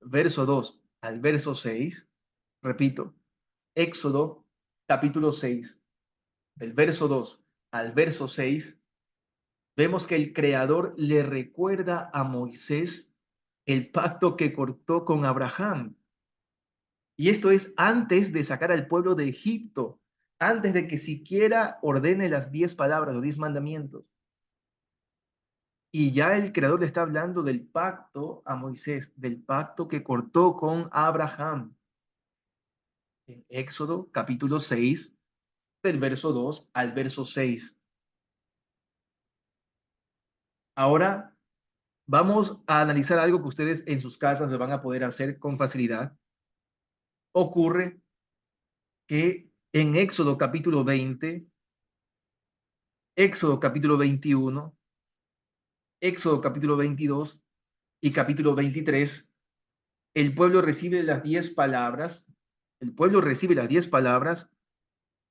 verso 2 al verso 6, repito, Éxodo capítulo 6, del verso 2 al verso 6, vemos que el Creador le recuerda a Moisés el pacto que cortó con Abraham. Y esto es antes de sacar al pueblo de Egipto, antes de que siquiera ordene las 10 palabras, los 10 mandamientos. Y ya el Creador le está hablando del pacto a Moisés, del pacto que cortó con Abraham. En Éxodo capítulo 6, del verso 2 al verso 6. Ahora vamos a analizar algo que ustedes en sus casas lo van a poder hacer con facilidad. Ocurre que en Éxodo capítulo 20, Éxodo capítulo 21, Éxodo capítulo 22 y capítulo 23, el pueblo recibe las 10 palabras, el pueblo recibe las 10 palabras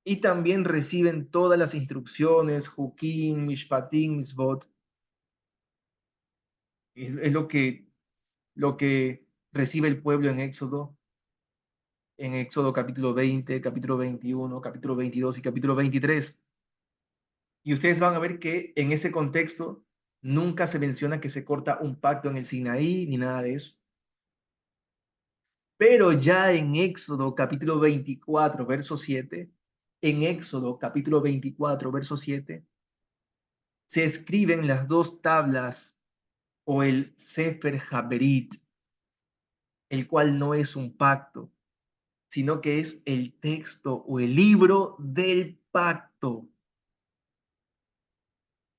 y también reciben todas las instrucciones, Jukim, Mishpatim, Misbot. Es lo que recibe el pueblo en Éxodo capítulo 20, capítulo 21, capítulo 22 y capítulo 23. Y ustedes van a ver que en ese contexto nunca se menciona que se corta un pacto en el Sinaí ni nada de eso. Pero ya en Éxodo capítulo 24, verso 7, en Éxodo capítulo 24, verso 7, se escriben las dos tablas o el Sefer Haberit, el cual no es un pacto, sino que es el texto o el libro del pacto.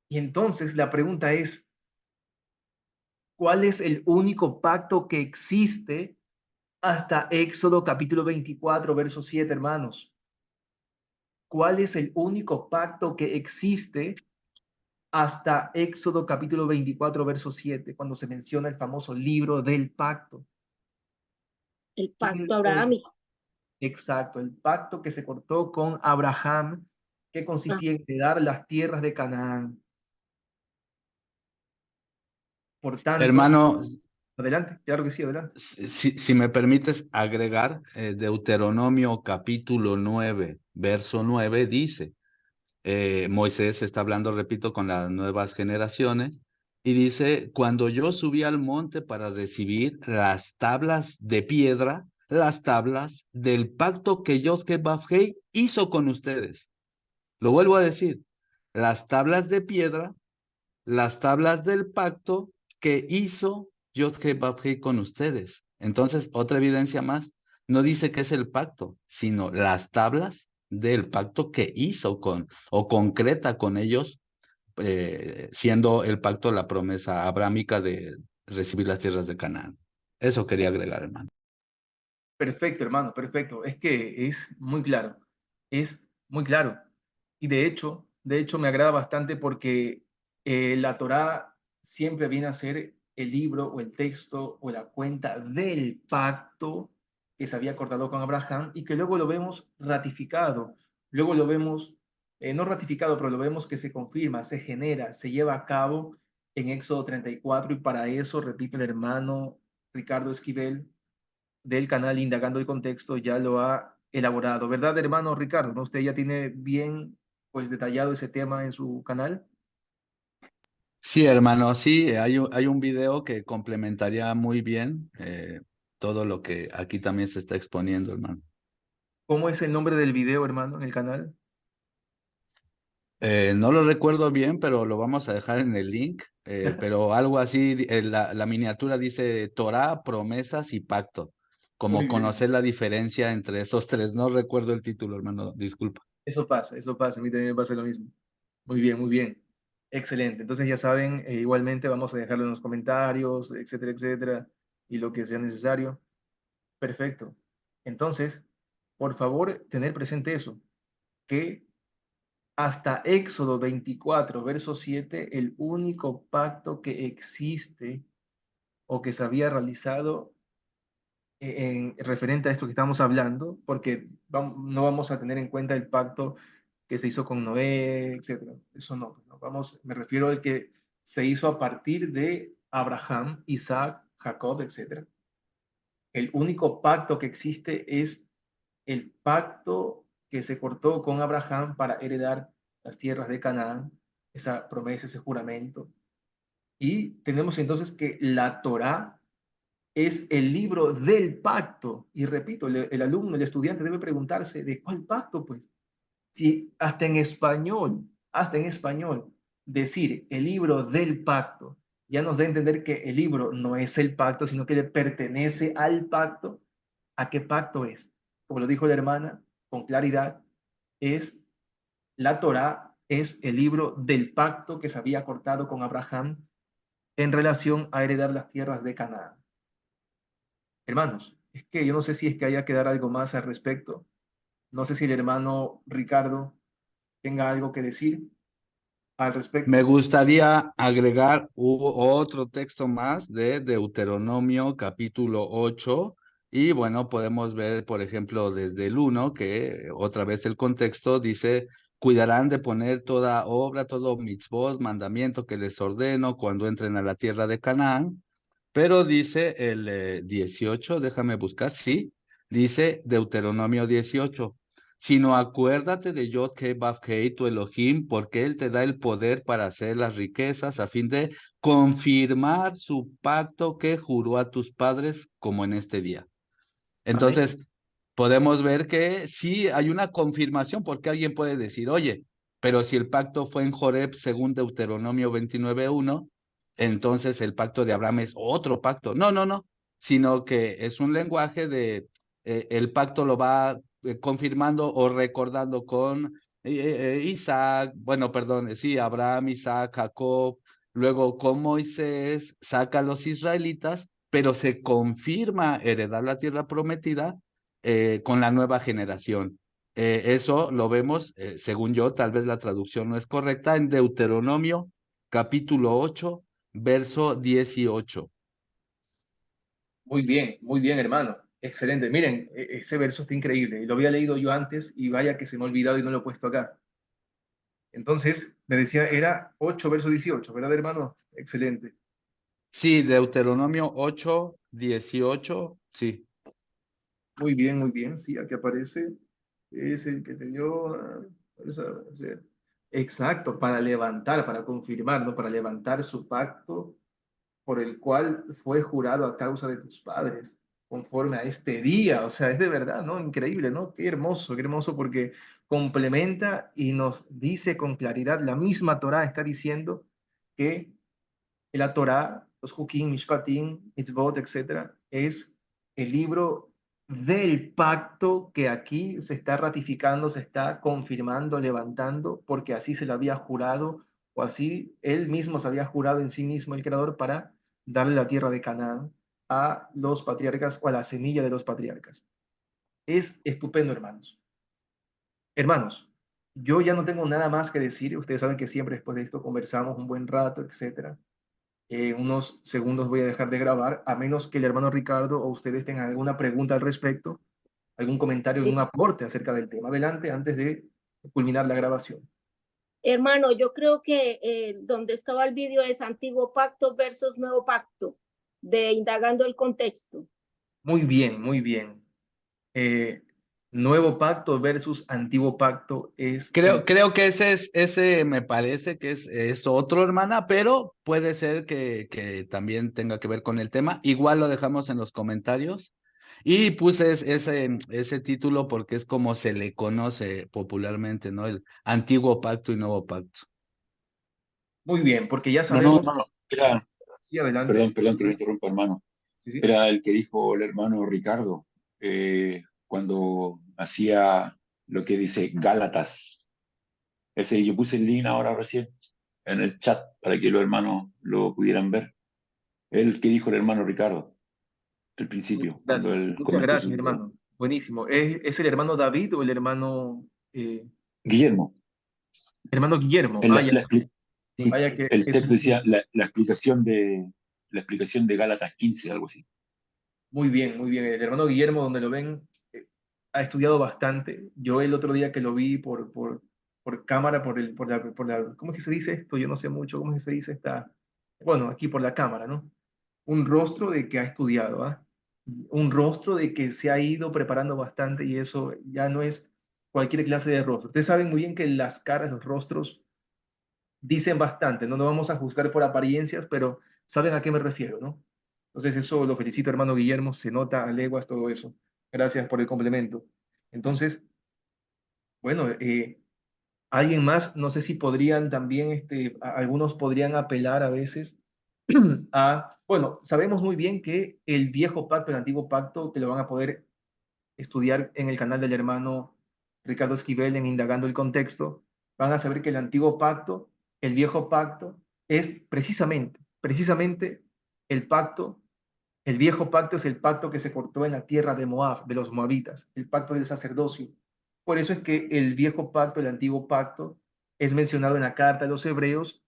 Y entonces la pregunta es, ¿cuál es el único pacto que existe hasta Éxodo capítulo 24, verso 7, hermanos? ¿Cuál es el único pacto que existe hasta Éxodo capítulo 24, verso 7, cuando se menciona el famoso libro del pacto? El ¿Quién pacto es abrahámico. exacto, el pacto que se cortó con Abraham, que Ah, consistía en heredar las tierras de Canaán? Por tanto, Hermano, adelante, claro que sí, adelante. si me permites agregar, Deuteronomio capítulo 9, verso 9 dice, Moisés está hablando, repito, con las nuevas generaciones, y dice, cuando yo subí al monte para recibir las tablas de piedra, las tablas del pacto que Yod-Heh-Vav-Heh hizo con ustedes. Lo vuelvo a decir, las tablas de piedra, las tablas del pacto que hizo Yod-Heh-Vav-Heh con ustedes. Entonces, otra evidencia más, no dice que es el pacto, sino las tablas del pacto que hizo con, o concreta con ellos, siendo el pacto la promesa abrámica de recibir las tierras de Canaán. Eso quería agregar, hermano. Perfecto, hermano, perfecto. Es que es muy claro, es muy claro. Y de hecho me agrada bastante porque la Torá siempre viene a ser el libro o el texto o la cuenta del pacto que se había cortado con Abraham y que luego lo vemos ratificado, luego lo vemos, no ratificado, pero lo vemos que se confirma, se genera, se lleva a cabo en Éxodo 34 y para eso, repite el hermano Ricardo Esquivel, del canal Indagando el Contexto ya lo ha elaborado, ¿verdad, hermano Ricardo? ¿No? Usted ya tiene bien pues detallado ese tema en su canal. Sí, hermano, sí, hay un video que complementaría muy bien todo lo que aquí también se está exponiendo, hermano. ¿Cómo es el nombre del video, hermano, en el canal? No lo recuerdo bien, pero lo vamos a dejar en el link. Pero algo así, la miniatura dice Torá, promesas y pacto. Muy Como bien. conocer la diferencia entre esos tres. No recuerdo el título, hermano, disculpa. Eso pasa, a mí también me pasa lo mismo. Muy bien, muy bien. Excelente. Entonces ya saben, igualmente vamos a dejarlo en los comentarios, etcétera, etcétera, y lo que sea necesario. Perfecto. Entonces, por favor, tener presente eso, que hasta Éxodo 24, verso 7, el único pacto que existe o que se había realizado en referente a esto que estamos hablando, porque no vamos a tener en cuenta el pacto que se hizo con Noé, etcétera. Eso no. Vamos, me refiero al que se hizo a partir de Abraham, Isaac, Jacob, etcétera. El único pacto que existe es el pacto que se cortó con Abraham para heredar las tierras de Canaán, esa promesa, ese juramento. Y tenemos entonces que la Torá es el libro del pacto. Y repito, el alumno, el estudiante debe preguntarse, ¿de cuál pacto? Pues, si hasta en español, decir el libro del pacto, ya nos da a entender que el libro no es el pacto, sino que le pertenece al pacto. ¿A qué pacto es? Como lo dijo la hermana, con claridad, es la Torá, es el libro del pacto que se había cortado con Abraham en relación a heredar las tierras de Canaán. Hermanos, es que yo no sé si es que haya que dar algo más al respecto. No sé si el hermano Ricardo tenga algo que decir al Me respecto. gustaría agregar otro texto más de Deuteronomio capítulo 8 y bueno, podemos ver, por ejemplo, desde el 1, que otra vez el contexto dice, cuidarán de poner toda obra, todo mitzvot, mandamiento que les ordeno cuando entren a la tierra de Canaán, pero dice el 18, déjame buscar, sí, dice Deuteronomio 18. Sino acuérdate de Yod-Heh-Vav-Heh, tu Elohim, porque Él te da el poder para hacer las riquezas a fin de confirmar su pacto que juró a tus padres como en este día. Amén. Entonces, podemos ver que sí hay una confirmación, porque alguien puede decir, oye, pero si el pacto fue en Joreb según Deuteronomio 29:1, entonces el pacto de Abraham es otro pacto. No, no, no, sino que es un lenguaje de, el pacto lo va confirmando o recordando con Isaac, bueno, perdón, sí, Abraham, Isaac, Jacob, luego con Moisés, saca a los israelitas, pero se confirma heredar la tierra prometida con la nueva generación. Eso lo vemos, según yo, tal vez la traducción no es correcta, en Deuteronomio capítulo 8, verso 18. Muy bien, hermano. Excelente. Miren, ese verso está increíble. Lo había leído yo antes y vaya que se me ha olvidado y no lo he puesto acá. Entonces, me decía, era 8 verso 18, ¿verdad, hermano? Excelente. Sí, Deuteronomio 8, 18, sí. Muy bien, sí, aquí aparece. Es el que te dio. Exacto, para levantar, para confirmar, ¿no? Para levantar su pacto por el cual fue jurado a causa de tus padres, conforme a este día. O sea, es de verdad, ¿no? Increíble, ¿no? Qué hermoso porque complementa y nos dice con claridad, la misma Torá está diciendo que la Torá, los Hukim, Mishpatim, Mitzvot, etcétera, es el libro del pacto que aquí se está ratificando, se está confirmando, levantando, porque así se lo había jurado, o así él mismo se había jurado en sí mismo, el Creador, para darle la tierra de Canaán a los patriarcas o a la semilla de los patriarcas. Es estupendo, hermanos. Hermanos, yo ya no tengo nada más que decir. Ustedes saben que siempre después de esto conversamos un buen rato, etcétera. Unos segundos voy a dejar de grabar, a menos que el hermano Ricardo o ustedes tengan alguna pregunta al respecto, algún comentario, Sí. algún aporte acerca del tema. Adelante, antes de culminar la grabación. Hermano, yo creo que donde estaba el vídeo es Antiguo Pacto versus Nuevo Pacto, de indagando el contexto. Muy bien, muy bien. Eh, Nuevo pacto versus antiguo pacto es el... Creo que ese me parece que es otro, hermana, pero puede ser que también tenga que ver con el tema. Igual lo dejamos en los comentarios. Y puse ese título porque es como se le conoce popularmente, ¿no? El antiguo pacto y nuevo pacto. Muy bien, porque ya No, no, sabemos... no, no. Era, Sí, adelante. perdón que lo interrumpa, hermano. Sí, sí. Era el que dijo el hermano Ricardo cuando hacía lo que dice Gálatas. Ese, yo puse el link ahora recién en el chat para que los hermanos lo pudieran ver. El que dijo el hermano Ricardo al principio, cuando Gracias. él Muchas comentó gracias, su... hermano. Buenísimo. ¿Es el hermano David o el eh, Guillermo, hermano Guillermo? en Vaya, sí, vaya que el es texto decía un... la explicación de Gálatas 15, algo así. Muy bien, muy bien. El hermano Guillermo, donde lo ven, ha estudiado bastante. Yo el otro día que lo vi por cámara, ¿cómo es que se dice esto? Yo no sé mucho, ¿cómo es que se dice esta? Bueno, aquí por la cámara, ¿no? Un rostro de que ha estudiado, ¿ah? Un rostro de que se ha ido preparando bastante y eso ya no es cualquier clase de rostro. Ustedes saben muy bien que las caras, los rostros dicen bastante, no nos vamos a juzgar por apariencias, pero saben a qué me refiero, ¿no? Entonces eso lo felicito, hermano Guillermo, se nota a leguas todo eso. Gracias por el complemento. Entonces, bueno, alguien más, no sé si podrían también, algunos podrían apelar a veces bueno, sabemos muy bien que el viejo pacto, el antiguo pacto, que lo van a poder estudiar en el canal del hermano Ricardo Esquivel en Indagando el Contexto, van a saber que el antiguo pacto, el viejo pacto, es precisamente el pacto, el viejo pacto es el pacto que se cortó en la tierra de Moab, de los moabitas, el pacto del sacerdocio. Por eso es que el viejo pacto, el antiguo pacto, es mencionado en la carta de los Hebreos,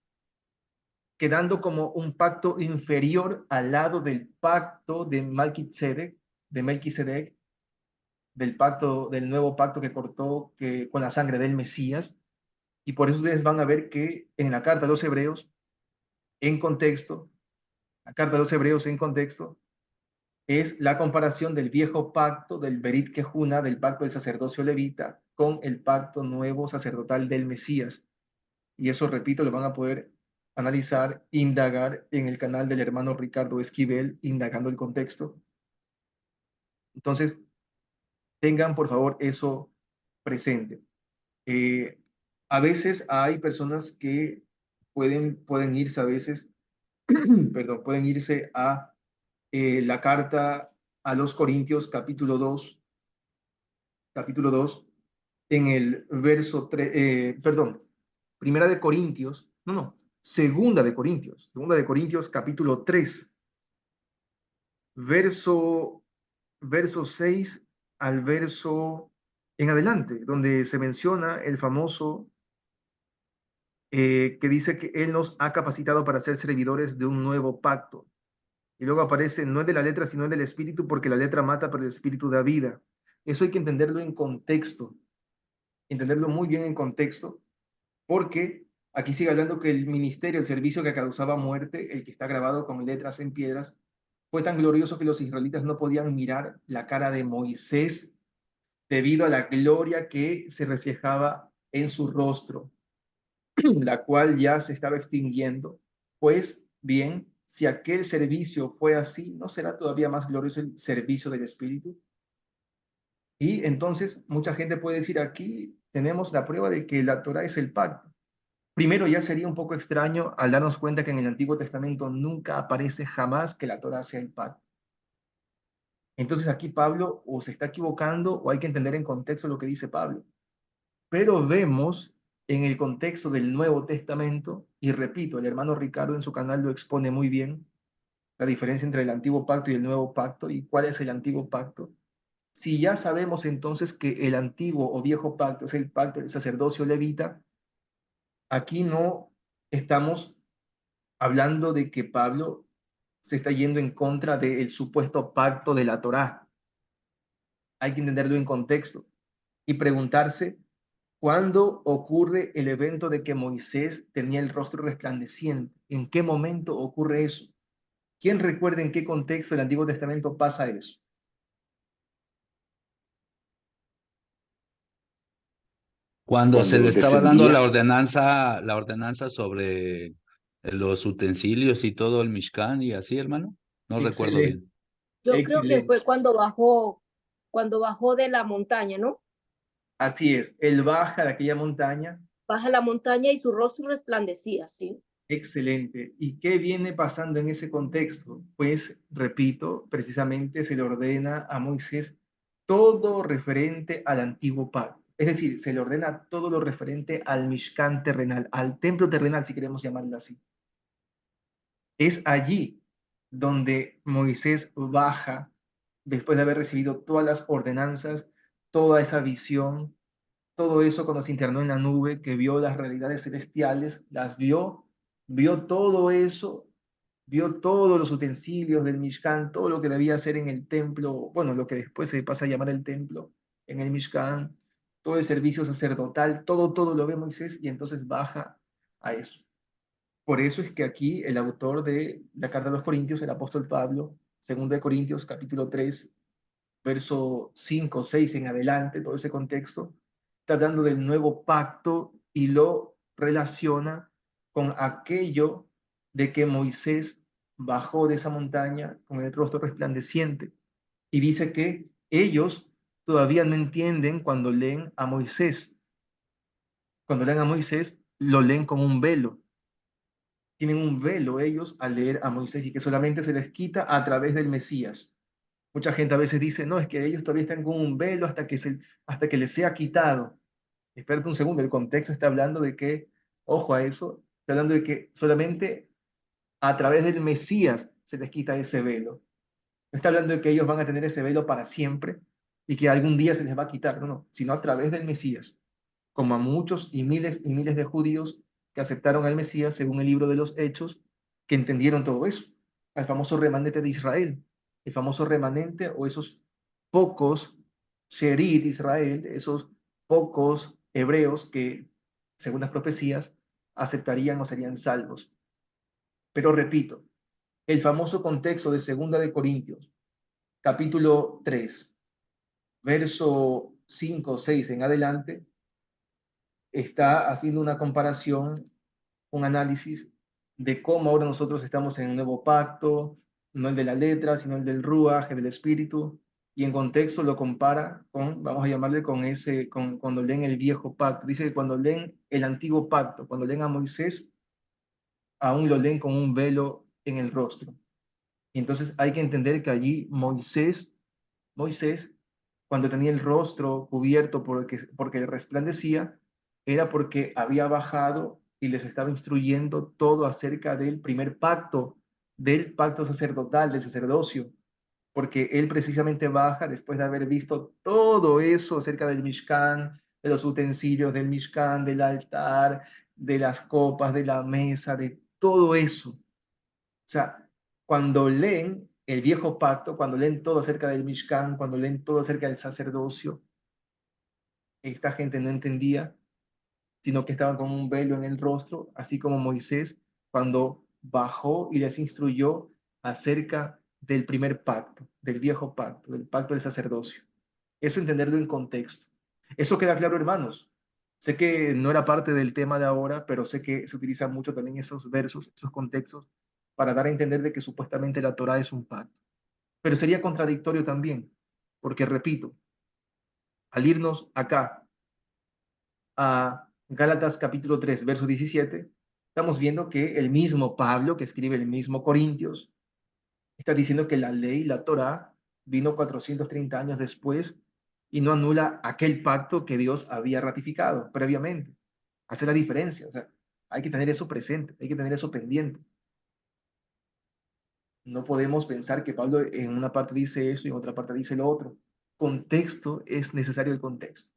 quedando como un pacto inferior al lado del pacto de Melquisedec, del pacto, del nuevo pacto que cortó con la sangre del Mesías. Y por eso ustedes van a ver que en la carta de los Hebreos, en contexto, la carta de los Hebreos en contexto, es la comparación del viejo pacto, del Berit Kehuna, del pacto del sacerdocio levita, con el pacto nuevo sacerdotal del Mesías. Y eso, repito, lo van a poder analizar, indagar en el canal del hermano Ricardo Esquivel, indagando el contexto. Entonces, tengan por favor eso presente. A veces hay personas que pueden irse a veces, perdón, pueden irse a la carta a los Corintios, capítulo 2 en el verso 3, perdón, primera de Corintios, segunda de Corintios, capítulo 3, verso, verso 6 al verso en adelante, donde se menciona el famoso que dice que Él nos ha capacitado para ser servidores de un nuevo pacto. Y luego aparece, no es de la letra, sino del espíritu, porque la letra mata, pero el espíritu da vida. Eso hay que entenderlo en contexto, entenderlo muy bien en contexto, porque aquí sigue hablando que el ministerio, el servicio que causaba muerte, el que está grabado con letras en piedras, fue tan glorioso que los israelitas no podían mirar la cara de Moisés debido a la gloria que se reflejaba en su rostro, la cual ya se estaba extinguiendo. Pues bien, si aquel servicio fue así, ¿no será todavía más glorioso el servicio del Espíritu? Y entonces mucha gente puede decir, aquí tenemos la prueba de que la Torah es el pacto. Primero, ya sería un poco extraño al darnos cuenta que en el Antiguo Testamento nunca aparece jamás que la Torah sea el pacto. Entonces aquí Pablo o se está equivocando o hay que entender en contexto lo que dice Pablo. Pero vemos en el contexto del Nuevo Testamento, y repito, el hermano Ricardo en su canal lo expone muy bien, la diferencia entre el Antiguo Pacto y el Nuevo Pacto y cuál es el Antiguo Pacto. Si ya sabemos entonces que el Antiguo o Viejo Pacto es el pacto del sacerdocio levita, aquí no estamos hablando de que Pablo se está yendo en contra del supuesto pacto de la Torá. Hay que entenderlo en contexto y preguntarse cuándo ocurre el evento de que Moisés tenía el rostro resplandeciente. ¿En qué momento ocurre eso? ¿Quién recuerda en qué contexto del Antiguo Testamento pasa eso? Cuando se Cuando le estaba dando descendía, la ordenanza sobre los utensilios y todo el Mishkan y así, hermano. No recuerdo Excelente, bien. Yo creo que excelente. fue cuando bajó de la montaña, ¿no? Así es, él baja de aquella montaña. Baja la montaña y su rostro resplandecía, ¿sí? Excelente. ¿Y qué viene pasando en ese contexto? Pues, repito, precisamente se le ordena a Moisés todo referente al antiguo pacto. Es decir, se le ordena todo lo referente al Mishkan terrenal, al templo terrenal, si queremos llamarlo así. Es allí donde Moisés baja, después de haber recibido todas las ordenanzas, toda esa visión, todo eso cuando se internó en la nube, que vio las realidades celestiales, las vio, vio todo eso, vio todos los utensilios del Mishkan, todo lo que debía hacer en el templo, bueno, lo que después se pasa a llamar el templo, en el Mishkan, todo el servicio sacerdotal, todo lo ve Moisés y entonces baja a eso. Por eso es que aquí el autor de la carta a los Corintios, el apóstol Pablo, 2 Corintios capítulo 3, verso 5, 6 en adelante, todo ese contexto, está hablando del nuevo pacto y lo relaciona con aquello de que Moisés bajó de esa montaña con el rostro resplandeciente. Y dice que ellos todavía no entienden cuando leen a Moisés. Cuando leen a Moisés, lo leen con un velo. Tienen un velo ellos al leer a Moisés y que solamente se les quita a través del Mesías. Mucha gente a veces dice, no, es que ellos todavía están con un velo hasta que les sea quitado. Espérate un segundo, el contexto está hablando de que, ojo a eso, está hablando de que solamente a través del Mesías se les quita ese velo. No está hablando de que ellos van a tener ese velo para siempre y que algún día se les va a quitar, no, no, sino a través del Mesías, como a muchos y miles de judíos que aceptaron al Mesías según el libro de los Hechos, que entendieron todo eso, al famoso remanente de Israel, el famoso remanente o esos pocos Sherit Israel, esos pocos hebreos que, según las profecías, aceptarían o serían salvos. Pero repito, el famoso contexto de Segunda de Corintios, capítulo 3, verso 5, 6 en adelante, está haciendo una comparación, un análisis de cómo ahora nosotros estamos en un nuevo pacto, no el de la letra, sino el del Ruach, el del Espíritu, y en contexto lo compara con, vamos a llamarle con cuando leen el viejo pacto. Dice que cuando leen el antiguo pacto, cuando leen a Moisés, aún lo leen con un velo en el rostro. Y entonces hay que entender que allí Moisés, cuando tenía el rostro cubierto porque resplandecía, era porque había bajado y les estaba instruyendo todo acerca del primer pacto, del pacto sacerdotal, del sacerdocio, porque él precisamente baja después de haber visto todo eso acerca del Mishkan, de los utensilios del Mishkan, del altar, de las copas, de la mesa, de todo eso. O sea, cuando leen el viejo pacto, cuando leen todo acerca del Mishkan, cuando leen todo acerca del sacerdocio, esta gente no entendía, sino que estaban con un velo en el rostro, así como Moisés cuando bajó y les instruyó acerca del primer pacto, del viejo pacto, del pacto del sacerdocio. Eso entenderlo en contexto. Eso queda claro, hermanos. Sé que no era parte del tema de ahora, pero sé que se utilizan mucho también esos versos, esos contextos, para dar a entender de que supuestamente la Torah es un pacto. Pero sería contradictorio también, porque repito, al irnos acá a Gálatas capítulo 3, verso 17, estamos viendo que el mismo Pablo, que escribe el mismo Corintios, está diciendo que la ley, la Torá, vino 430 años después y no anula aquel pacto que Dios había ratificado previamente. Hace la diferencia, o sea, hay que tener eso presente, hay que tener eso pendiente. No podemos pensar que Pablo en una parte dice eso y en otra parte dice lo otro. Contexto, es necesario el contexto.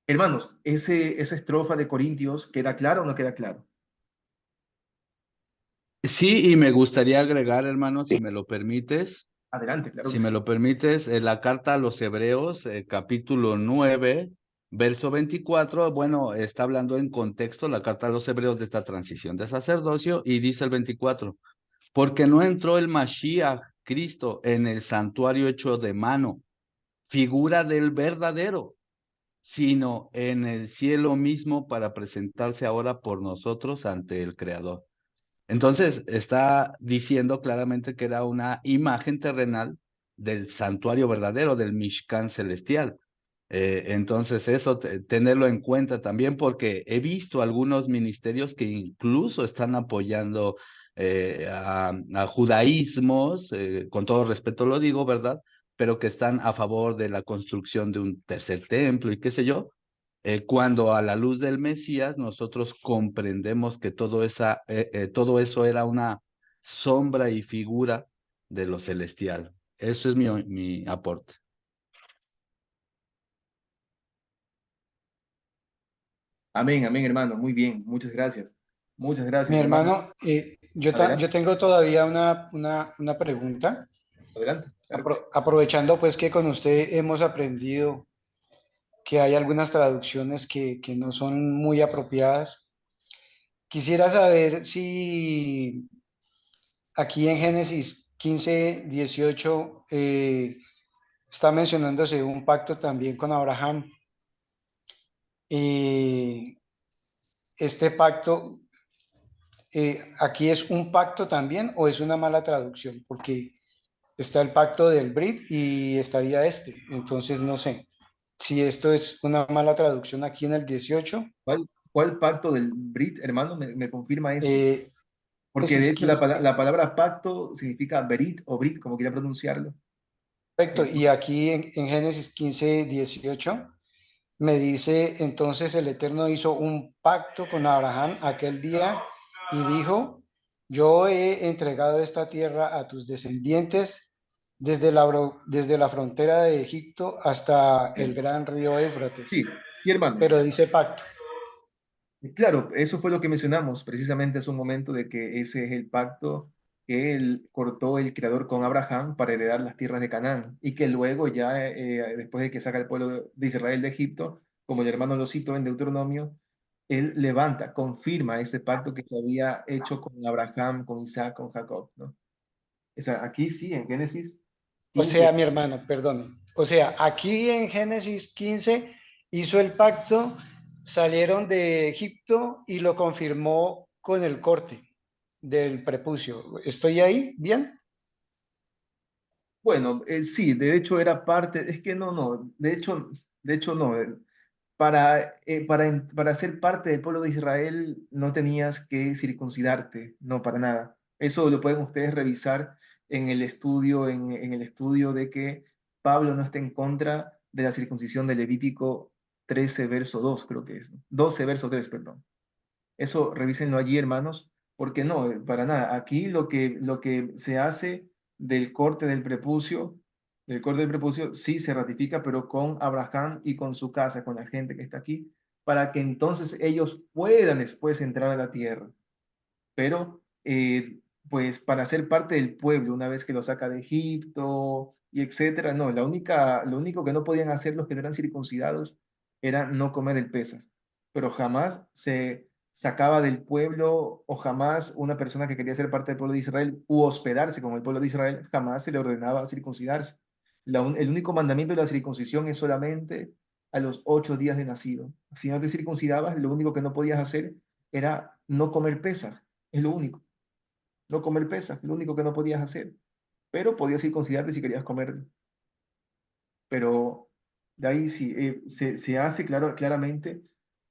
Hermanos, esa estrofa de Corintios, ¿queda claro o no queda claro? Sí, y me gustaría agregar, hermano, si me lo permites, Adelante, claro que si me sí. lo permites, la carta a los Hebreos, capítulo 9, verso 24, bueno, está hablando en contexto la carta a los Hebreos de esta transición de sacerdocio y dice el 24, porque no entró el Mashiach, Cristo, en el santuario hecho de mano, figura del verdadero, sino en el cielo mismo para presentarse ahora por nosotros ante el Creador. Entonces, está diciendo claramente que era una imagen terrenal del santuario verdadero, del Mishkan celestial. Entonces, eso tenerlo en cuenta también, porque he visto algunos ministerios que incluso están apoyando a judaísmos, con todo respeto lo digo, ¿verdad? Pero que están a favor de la construcción de un tercer templo y qué sé yo, cuando a la luz del Mesías nosotros comprendemos que todo eso era una sombra y figura de lo celestial. Eso es mi aporte. Amén, amén, hermano. Muy bien, muchas gracias. Muchas Mi gracias, hermano. hermano, yo Adelante, tengo todavía una pregunta. adelante. Claro que sí. Aprovechando pues que con usted hemos aprendido que hay algunas traducciones que no son muy apropiadas. Quisiera saber si aquí en Génesis 15, 18 está mencionándose un pacto también con Abraham. este pacto, ¿aquí es un pacto también o es una mala traducción? Porque está el pacto del Brit y estaría este. Entonces no sé si esto es una mala traducción aquí en el 18. ¿Cuál pacto del Brit, hermano? ¿Me confirma eso? Eh, Porque de Génesis hecho 15, la palabra pacto significa berit o brit, como quiera pronunciarlo. correcto. Y Entonces, aquí en Génesis 15, 18 me dice, entonces el Eterno hizo un pacto con Abraham aquel día y dijo, yo he entregado esta tierra a tus descendientes desde la frontera de Egipto hasta el gran río Éufrates. sí, hermano. Pero dice pacto. Claro, eso fue lo que mencionamos precisamente hace un momento de que ese es el pacto que él cortó el Creador con Abraham para heredar las tierras de Canaán y que luego ya después de que saca el pueblo de Israel de Egipto, como el hermano lo citó en Deuteronomio, él levanta, confirma ese pacto que se había hecho con Abraham, con Isaac, con Jacob, ¿no? O sea, aquí sí, en Génesis O sea, 15. mi hermano, perdone. O sea, aquí en Génesis 15 hizo el pacto, salieron de Egipto y lo confirmó con el corte del prepucio. ¿Estoy ahí? ¿Bien? Bueno, sí, de hecho era parte, es que no, de hecho no. Para ser parte del pueblo de Israel no tenías que circuncidarte, no, para nada. Eso lo pueden ustedes revisar en el estudio, en el estudio de que Pablo no está en contra de la circuncisión de Levítico 13, verso 2, creo que es, ¿no? 12, verso 3, perdón. Eso revísenlo allí, hermanos, porque no, para nada. Aquí lo que se hace del corte del prepucio, sí se ratifica, pero con Abraham y con su casa, con la gente que está aquí, para que entonces ellos puedan después entrar a la tierra. Pero, pues, para ser parte del pueblo, una vez que lo saca de Egipto y etcétera, no, lo único que no podían hacer los que no eran circuncidados era no comer el Pesaj, pero jamás se sacaba del pueblo o jamás una persona que quería ser parte del pueblo de Israel u hospedarse con el pueblo de Israel, jamás se le ordenaba circuncidarse. El único mandamiento de la circuncisión es solamente a los 8 días de nacido. Si no te circuncidabas, lo único que no podías hacer era no comer Pesaj, es lo único. No comer Pesaj, lo único que no podías hacer. Pero podías circuncidarte si querías comer. Pero de ahí sí, se hace claramente,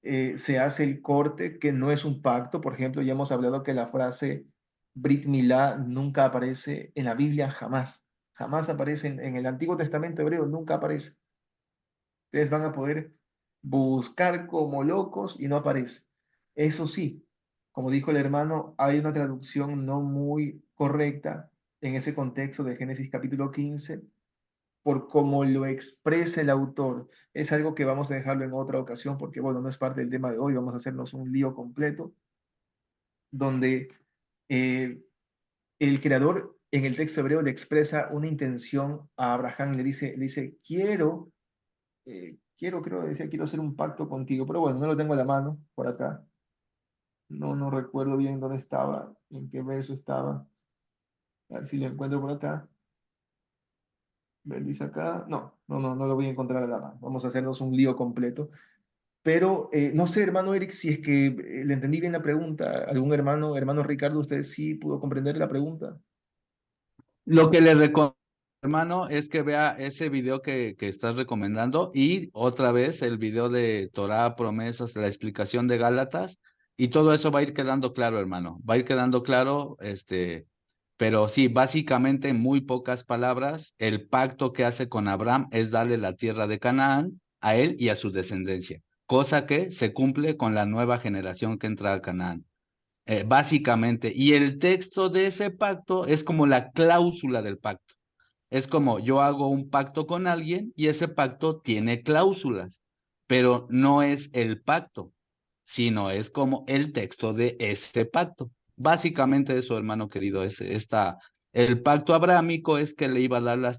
se hace el corte que no es un pacto. Por ejemplo, ya hemos hablado que la frase Brit Milá nunca aparece en la Biblia, jamás. Jamás aparece en el Antiguo Testamento hebreo, nunca aparece. Ustedes van a poder buscar como locos y no aparece. Eso sí, como dijo el hermano, hay una traducción no muy correcta en ese contexto de Génesis capítulo 15 por cómo lo expresa el autor. Es algo que vamos a dejarlo en otra ocasión porque, bueno, no es parte del tema de hoy, vamos a hacernos un lío completo, donde eh, el creador en el texto hebreo le expresa una intención a Abraham, le dice, creo, decía, quiero hacer un pacto contigo, pero bueno, no lo tengo a la mano por acá. No recuerdo bien dónde estaba, en qué verso estaba. A ver si lo encuentro por acá. Dice acá. No lo voy a encontrar a la mano. Vamos a hacernos un lío completo. Pero no sé, hermano Eric, si es que le entendí bien la pregunta. ¿Algún hermano Ricardo, usted sí pudo comprender la pregunta? Lo que le recomiendo, hermano, es que vea ese video que estás recomendando y otra vez el video de Torá, promesas, la explicación de Gálatas y todo eso va a ir quedando claro, hermano. Va a ir quedando claro, pero sí, básicamente en muy pocas palabras, el pacto que hace con Abraham es darle la tierra de Canaán a él y a su descendencia, cosa que se cumple con la nueva generación que entra a Canaán. Básicamente, y el texto de ese pacto es como la cláusula del pacto. Es como yo hago un pacto con alguien y ese pacto tiene cláusulas, pero no es el pacto, sino es como el texto de ese pacto. Básicamente eso, hermano querido, el pacto abrahámico es que le iba a dar la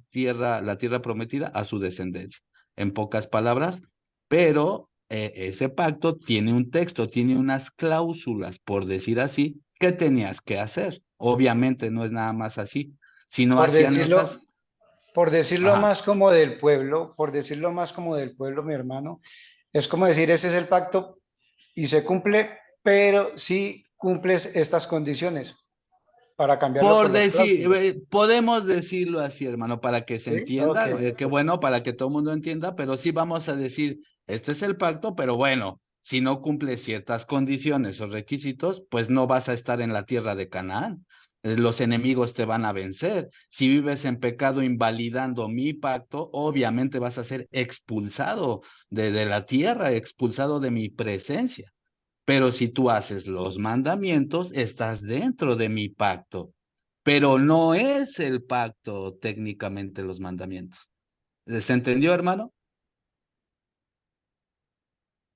tierra prometida a su descendencia. En pocas palabras, pero ese pacto tiene un texto, tiene unas cláusulas, por decir así, que tenías que hacer. Obviamente no es nada más así. Si no Por hacían decirlo, esas, por decirlo ajá, más como del pueblo, por decirlo más como del pueblo, mi hermano, es como decir, ese es el pacto y se cumple, pero sí cumples estas condiciones para cambiarlo Por por las decir, cláusulas. podemos decirlo así, hermano, para que se ¿Sí? Ok, entienda, qué ok. bueno, para que todo el mundo entienda, pero sí vamos a decir, este es el pacto, pero bueno, si no cumples ciertas condiciones o requisitos, pues no vas a estar en la tierra de Canaán. Los enemigos te van a vencer. Si vives en pecado invalidando mi pacto, obviamente vas a ser expulsado de la tierra, expulsado de mi presencia. Pero si tú haces los mandamientos, estás dentro de mi pacto. Pero no es el pacto técnicamente los mandamientos. ¿Se entendió, hermano?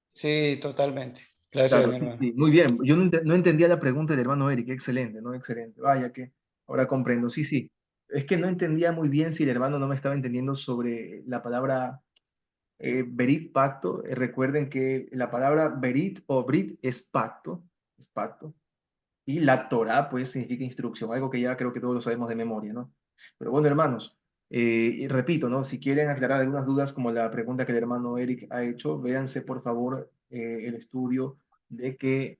Sí, totalmente. Gracias, Claro, mi sí, hermano. sí, muy bien. Yo no entendía la pregunta del hermano Eric, excelente, ¿no? Excelente. Vaya que ahora comprendo. Sí, sí. Es que no entendía muy bien si el hermano no me estaba entendiendo sobre la palabra berit, pacto. Recuerden que la palabra berit o brit es pacto. Y la Torá, pues, significa instrucción, algo que ya creo que todos lo sabemos de memoria, ¿no? Pero bueno, hermanos, y repito, ¿no? Si quieren aclarar algunas dudas, como la pregunta que el hermano Eric ha hecho, véanse, por favor, el estudio de que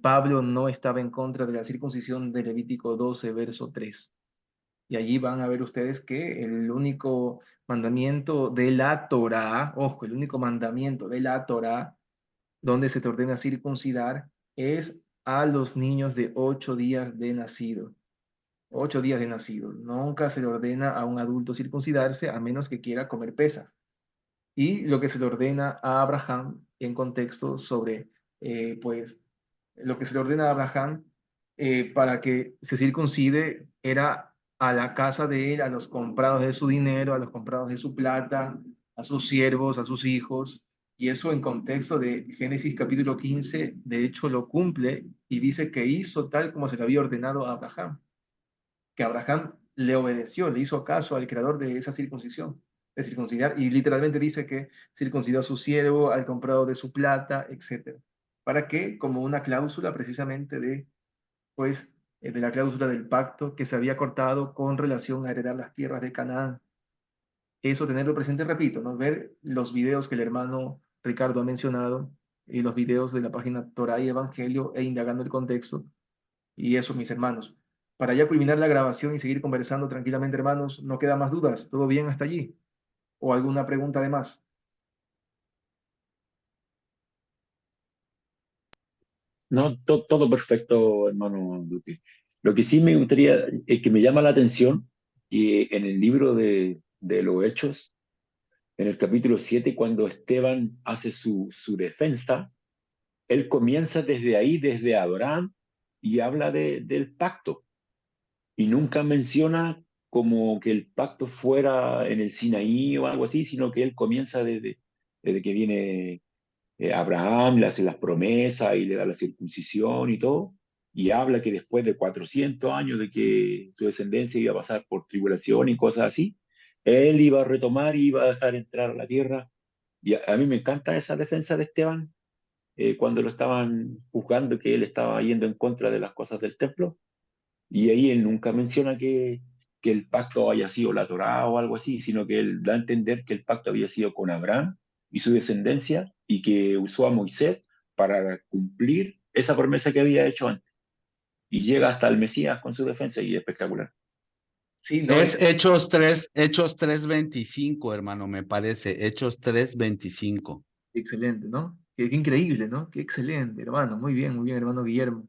Pablo no estaba en contra de la circuncisión de Levítico 12, verso 3. Y allí van a ver ustedes que el único mandamiento de la Torá, ojo, el único mandamiento de la Torá donde se te ordena circuncidar es a los niños de 8 días de nacido. 8 días de nacido. Nunca se le ordena a un adulto circuncidarse a menos que quiera comer pesa. Y lo que se le ordena a Abraham en contexto sobre, pues, lo que se le ordena a Abraham para que se circuncide era a la casa de él, a los comprados de su dinero, a los comprados de su plata, a sus siervos, a sus hijos. Y eso en contexto de Génesis capítulo 15, de hecho lo cumple y dice que hizo tal como se le había ordenado a Abraham, que Abraham le obedeció, le hizo caso al creador de esa circuncisión, de circuncidar, y literalmente dice que circuncidó a su siervo, al comprado de su plata, etcétera. ¿Para qué? Como una cláusula precisamente de, pues, de la cláusula del pacto que se había cortado con relación a heredar las tierras de Canaán. Eso tenerlo presente, repito, ¿no? Ver los videos que el hermano Ricardo ha mencionado y los videos de la página Torah y Evangelio e indagando el contexto. Y eso, mis hermanos. Para ya culminar la grabación y seguir conversando tranquilamente, hermanos, no queda más dudas. ¿Todo bien hasta allí? ¿O alguna pregunta de más? No, todo perfecto, hermano Duque. Lo que sí me gustaría, es que me llama la atención, que en el libro de los Hechos, en el capítulo 7 cuando Esteban hace su defensa, él comienza desde ahí, desde Abraham, y habla del pacto. Y nunca menciona como que el pacto fuera en el Sinaí o algo así, sino que él comienza desde que viene Abraham, le hace las promesas y le da la circuncisión y todo, y habla que después de 400 años de que su descendencia iba a pasar por tribulación y cosas así, él iba a retomar y iba a dejar entrar a la tierra. Y a mí me encanta esa defensa de Esteban, cuando lo estaban juzgando, que él estaba yendo en contra de las cosas del templo, y ahí él nunca menciona que el pacto haya sido la Torá o algo así, sino que él da a entender que el pacto había sido con Abraham y su descendencia y que usó a Moisés para cumplir esa promesa que había hecho antes. Y llega hasta el Mesías con su defensa y es espectacular. Sí, no, Es Hechos 3:25, hermano, me parece. Hechos 3:25. excelente, ¿no? Qué increíble, ¿no? Qué excelente, hermano. Muy bien, hermano Guillermo.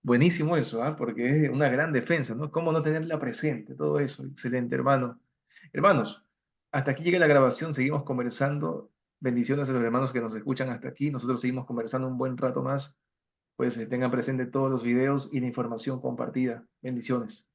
Buenísimo eso, ¿ah? Porque es una gran defensa, ¿no? ¿Cómo no tenerla presente? Todo eso, excelente, hermano. Hermanos, hasta aquí llega la grabación, seguimos conversando. Bendiciones a los hermanos que nos escuchan hasta aquí. Nosotros seguimos conversando un buen rato más. Pues tengan presente todos los videos y la información compartida. Bendiciones.